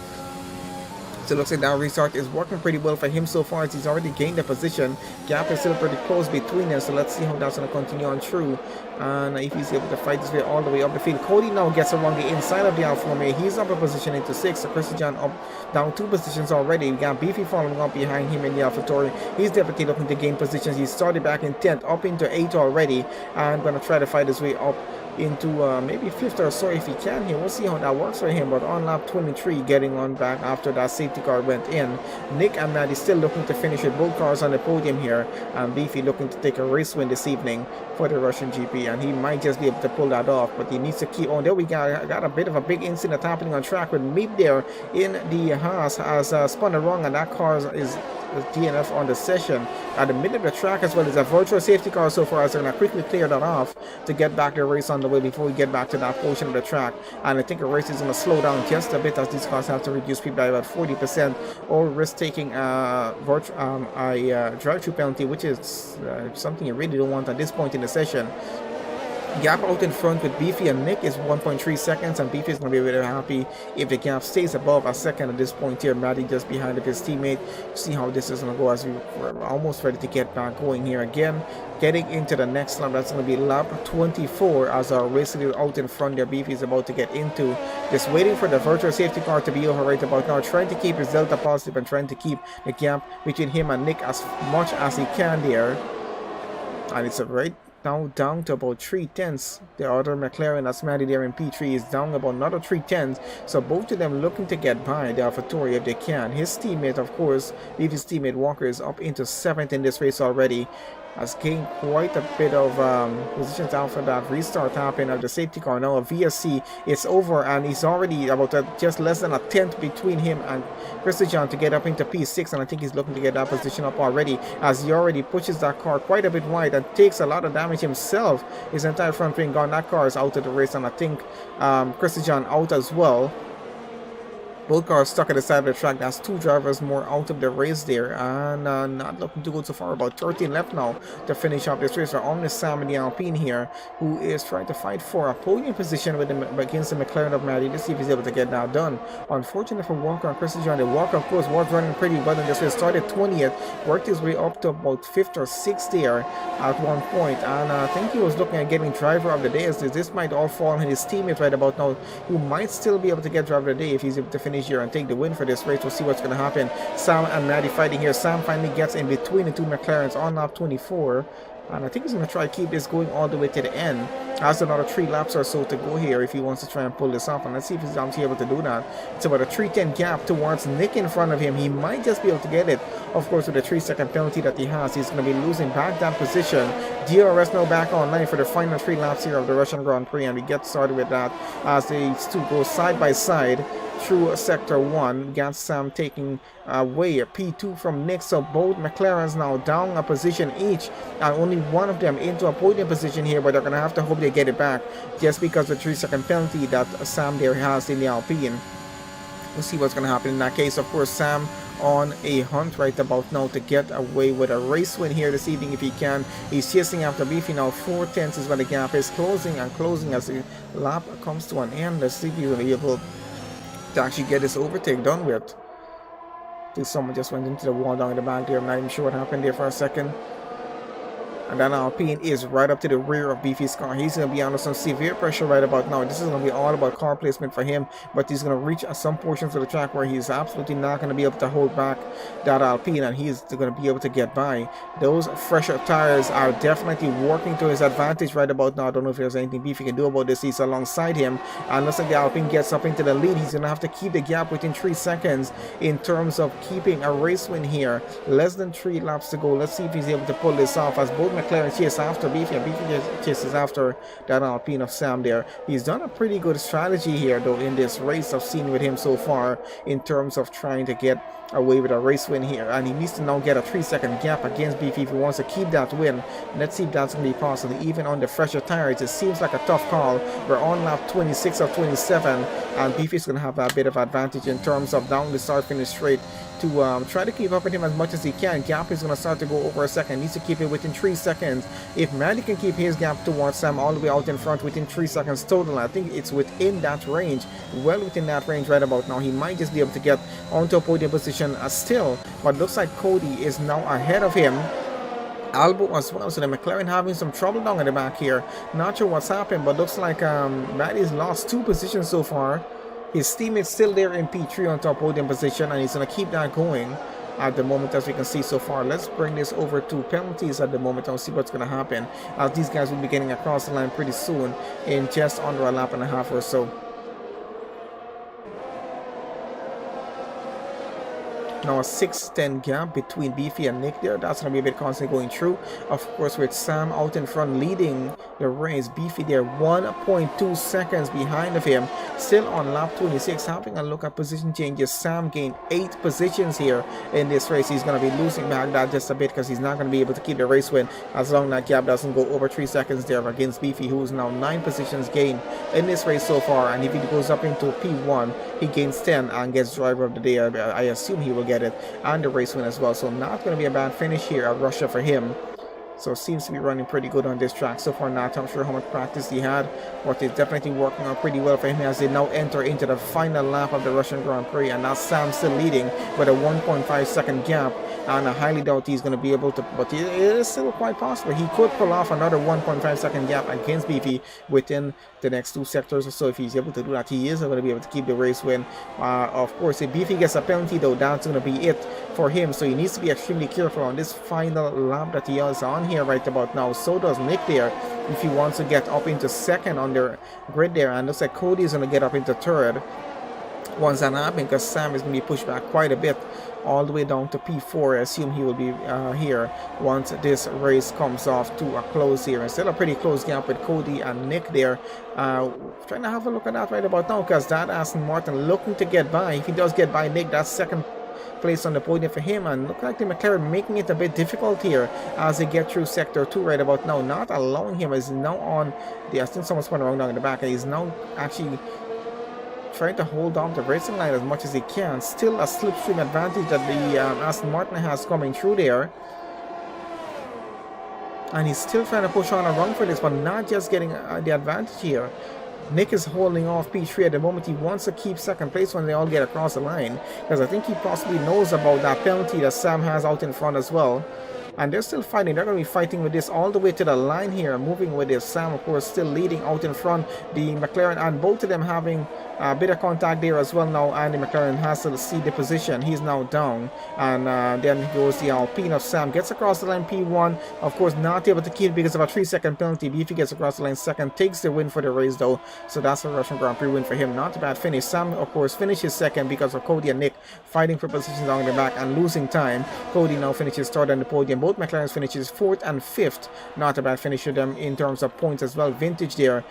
So it looks like that restart is working pretty well for him so far, as he's already gained the position. Gap is still pretty close between them, so let's see how that's going to continue on through, and if he's able to fight his way all the way up the field. Cody now gets around the inside of the Alfa Romeo. He's up a position into 6, so Christian up down 2 positions already. We got Beefy following up behind him in the AlphaTauri. He's definitely looking to gain positions. He started back in 10th, up into 8 already, and going to try to fight his way up into maybe 5th or so if he can here. We'll see how that works for him, but on lap 23 getting on back after that safety car went in. Nick and Maddie still looking to finish with both cars on the podium here, and Beefy looking to take a race win this evening for the Russian GP, and he might just be able to pull that off, but he needs to keep on. There we got a bit of a big incident happening on track with Meep there in the Haas has spun around, and that car is DNF on the session at the middle of the track, as well as a virtual safety car so far, as they're going to quickly clear that off to get back the race on the way before we get back to that portion of the track. And I think the race is going to slow down just a bit, as these cars have to reduce speed by about 40% or risk taking a drive-through penalty, which is something you really don't want at this point in the session. Gap out in front with Beefy and Nick is 1.3 seconds, and Beefy is going to be really happy if the gap stays above a second at this point here. Maddie just behind of his teammate. See how this is going to go, as we're almost ready to get back going here again. Getting into the next lap, that's going to be lap 24, as our race leader out in front there. Beefy is about to get into just waiting for the virtual safety car to be over right about now, trying to keep his delta positive and trying to keep the gap between him and Nick as much as he can there. And it's a right now down to about 3/10. The other McLaren, that's Maddie there in P3, is down about another 3/10. So both of them looking to get by the AlphaTauri if they can. His teammate, of course, Beefy's teammate Walker, is up into 7th in this race already. Has gained quite a bit of positions after that restart happened of the safety car. Now a VSC is over, and he's already about just less than a 10th between him and Christian to get up into P6, and I think he's looking to get that position up already, as he already pushes that car quite a bit wide and takes a lot of damage himself. His entire front wing gone. That car is out of the race, and I think Christian out as well. Both cars stuck at the side of the track. That's 2 drivers more out of the race there, and not looking to go so far. About 13 left now to finish up this race. We're on the Sam in the Alpine here, who is trying to fight for a podium position with him against the McLaren of Maddie. Let's see if he's able to get that done. Unfortunately for Walker and Chris John, the Walker, of course, was running pretty well in this race. Started 20th, worked his way up to about 5th or 6th there at one point, and I think he was looking at getting driver of the day. As this might all fall on his teammate right about now, who might still be able to get driver of the day if he's able to finish here and take the win for this race. We'll see what's going to happen. Sam and Maddie fighting here. Sam finally gets in between the 2 McLarens on lap 24, and I think he's going to try to keep this going all the way to the end. Has another 3 laps or so to go here if he wants to try and pull this off, and let's see if he's actually able to do that. It's about a 3:10 gap towards Nick in front of him. He might just be able to get it. Of course, with the 3-second penalty that he has, he's going to be losing back that position. DRS now back online for the final 3 laps here of the Russian Grand Prix, and we get started with that as they two go side by side through sector 1. Got Sam taking away a P2 from Nick, so both McLarens now down a position each, and only one of them into a podium position here, but they're going to have to hope they get it back just because of the 3-second penalty that Sam there has in the Alpine. We'll see what's going to happen in that case. Of course, Sam on a hunt right about now to get away with a race win here this evening if he can. He's chasing after Beefy now. 4/10 is where the gap is closing and closing as the lap comes to an end. Let's see if he's going to be able to actually get this overtake done with. I think someone just went into the wall down in the back there. I'm not even sure what happened there for a second. And then Alpine is right up to the rear of Beefy's car. He's going to be under some severe pressure right about now. This is going to be all about car placement for him, but he's going to reach some portions of the track where he's absolutely not going to be able to hold back that Alpine, and he's going to be able to get by. Those fresher tires are definitely working to his advantage right about now. I don't know if there's anything Beefy can do about this. He's alongside him, and looks like the Alpine gets up into the lead. He's going to have to keep the gap within 3 seconds in terms of keeping a race win here. Less than 3 laps to go. Let's see if he's able to pull this off as both McLaren chase after Beefy, and Beefy chases after that Alpine of Sam there. He's done a pretty good strategy here though in this race I've seen with him so far in terms of trying to get away with a race win here, and he needs to now get a 3-second gap against Beefy if he wants to keep that win. Let's see if that's going to be possible even on the fresher tires. It seems like a tough call. We're on lap 26 of 27, and Beefy's going to have a bit of advantage in terms of down the start finish straight to try to keep up with him as much as he can. Gap is going to start to go over a second. Needs to keep it within 3 seconds. If Maddie can keep his gap towards Sam all the way out in front within 3 seconds total, I think it's within that range, well within that range right about now. He might just be able to get onto a podium position still, but looks like Cody is now ahead of him. Albo as well, so the McLaren having some trouble down in the back here. Not sure what's happened, but looks like Maddie's lost 2 positions so far. His teammate's still there in P3 on top podium position, and he's going to keep that going at the moment as we can see so far. Let's bring this over to penalties at the moment and see what's going to happen, as these guys will be getting across the line pretty soon in just under a lap and a half or so. Now a 6:10 gap between Beefy and Nick there. That's going to be a bit constantly going through. Of course, with Sam out in front leading the race. Beefy there 1.2 seconds behind of him. Still on lap 26. Having a look at position changes. Sam gained 8 positions here in this race. He's going to be losing back that just a bit because he's not going to be able to keep the race win as long as that gap doesn't go over 3 seconds there against Beefy, who's now 9 positions gained in this race so far. And if he goes up into P1, he gains 10 and gets driver of the day. I assume he will get it and the race win as well, so not going to be a bad finish here at Russia for him. So seems to be running pretty good on this track so far. Not sure how much practice he had, but it's definitely working out pretty well for him as they now enter into the final lap of the Russian Grand Prix, and now Sam still leading with a 1.5 second gap, and I highly doubt he's going to be able to, but it is still quite possible. He could pull off another 1.5 second gap against Beefy within the next 2 sectors or so. If he's able to do that, he is going to be able to keep the race win. Of course, if Beefy gets a penalty though, that's going to be it for him, so he needs to be extremely careful on this final lap that he is on here right about now. So does Nick there if he wants to get up into second on the grid there, and looks like Cody is going to get up into third once that happens, because Sam is going to be pushed back quite a bit all the way down to P4. I assume he will be here once this race comes off to a close here. It's still a pretty close gap with Cody and Nick there. Trying to have a look at that right about now, because that Aston Martin looking to get by. If he does get by Nick, that's second place on the podium for him, and look like the McLaren making it a bit difficult here as they get through sector 2 right about now, not allowing him. Is now on the, I think someone's spun around down in the back, and he's now actually trying to hold on the racing line as much as he can. Still a slipstream advantage that the Aston Martin has coming through there. And he's still trying to push on a run for this, but not just getting the advantage here. Nick is holding off P3 at the moment. He wants to keep second place when they all get across the line, because I think he possibly knows about that penalty that Sam has out in front as well. And they're still fighting. They're going to be fighting with this all the way to the line here, moving with this. Sam, of course, still leading out in front. The McLaren, and both of them having a bit of contact there as well now. And the McLaren has to see the position. He's now down. And then goes the Alpine of Sam. Gets across the line, P1. Of course, not able to keep because of a 3-second penalty. Beefy gets across the line second. Takes the win for the race, though. So that's a Russian Grand Prix win for him. Not a bad finish. Sam, of course, finishes second because of Cody and Nick fighting for positions along the back and losing time. Cody now finishes third on the podium. Both McLarens finishes 4th and 5th. Not a bad finish for them in terms of points as well. Vintage there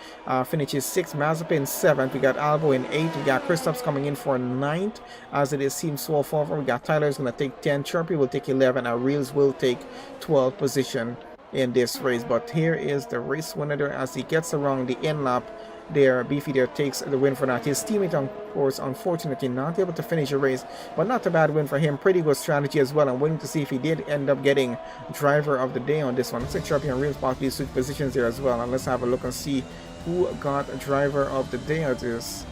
finishes 6th. Mazepin 7th. We got Albo in 8th. We got Kristaps coming in for 9th. As it is seems so far. We got Tyler's going to take 10. Chirpy will take 11. And Reels will take 12th position in this race. But here is the race winner there as he gets around the end lap. There, Beefy there takes the win for that. His teammate, of course, unfortunately not able to finish the race, but not a bad win for him. Pretty good strategy as well. I'm waiting to see if he did end up getting driver of the day on this one. Looks like Chirpy and Reels possibly switch positions there as well. And let's have a look and see who got driver of the day of this.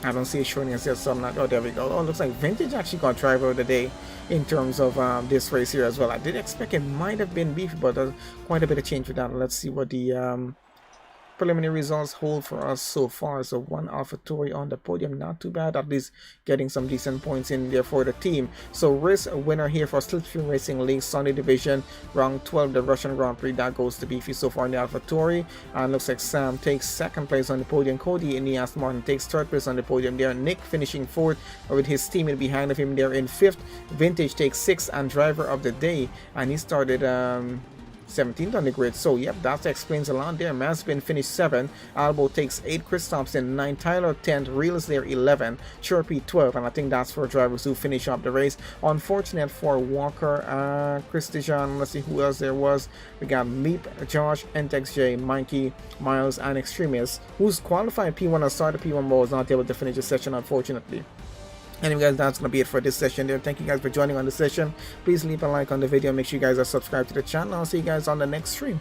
I don't see it showing us yet, so I'm not. Oh, there we go. Oh, looks like Vintage actually got driver of the day in terms of this race here as well. I did expect it might have been Beefy, but quite a bit of change for that. Let's see what the preliminary results hold for us so far. So 1 AlphaTauri on the podium, not too bad, at least getting some decent points in there for the team. So race winner here for Slipstream Racing League Sunday Division, round 12, the Russian Grand Prix, that goes to Beefy so far in the AlphaTauri. And looks like Sam takes 2nd place on the podium. Cody in the Aston Martin takes 3rd place on the podium there. Nick finishing 4th with his teammate behind of him there in 5th. Vintage takes 6th and driver of the day, and he started 17th on the grid. So yep, that explains a lot there. Mazepin finished 7th. Albo takes 8. Chris Thompson 9. Tyler 10th. Reels there 11. Chirpy 12. And I think that's for drivers who finish up the race. Unfortunate for Walker, Christian. Let's see who else there was. We got Meep, Josh, NTXJ, Mikey, Miles, and Extremist, who's qualified P1 and started P1 but was not able to finish the session, unfortunately. Anyway guys, that's going to be it for this session there. Thank you guys for joining on the session. Please leave a like on the video. Make sure you guys are subscribed to the channel. I'll see you guys on the next stream.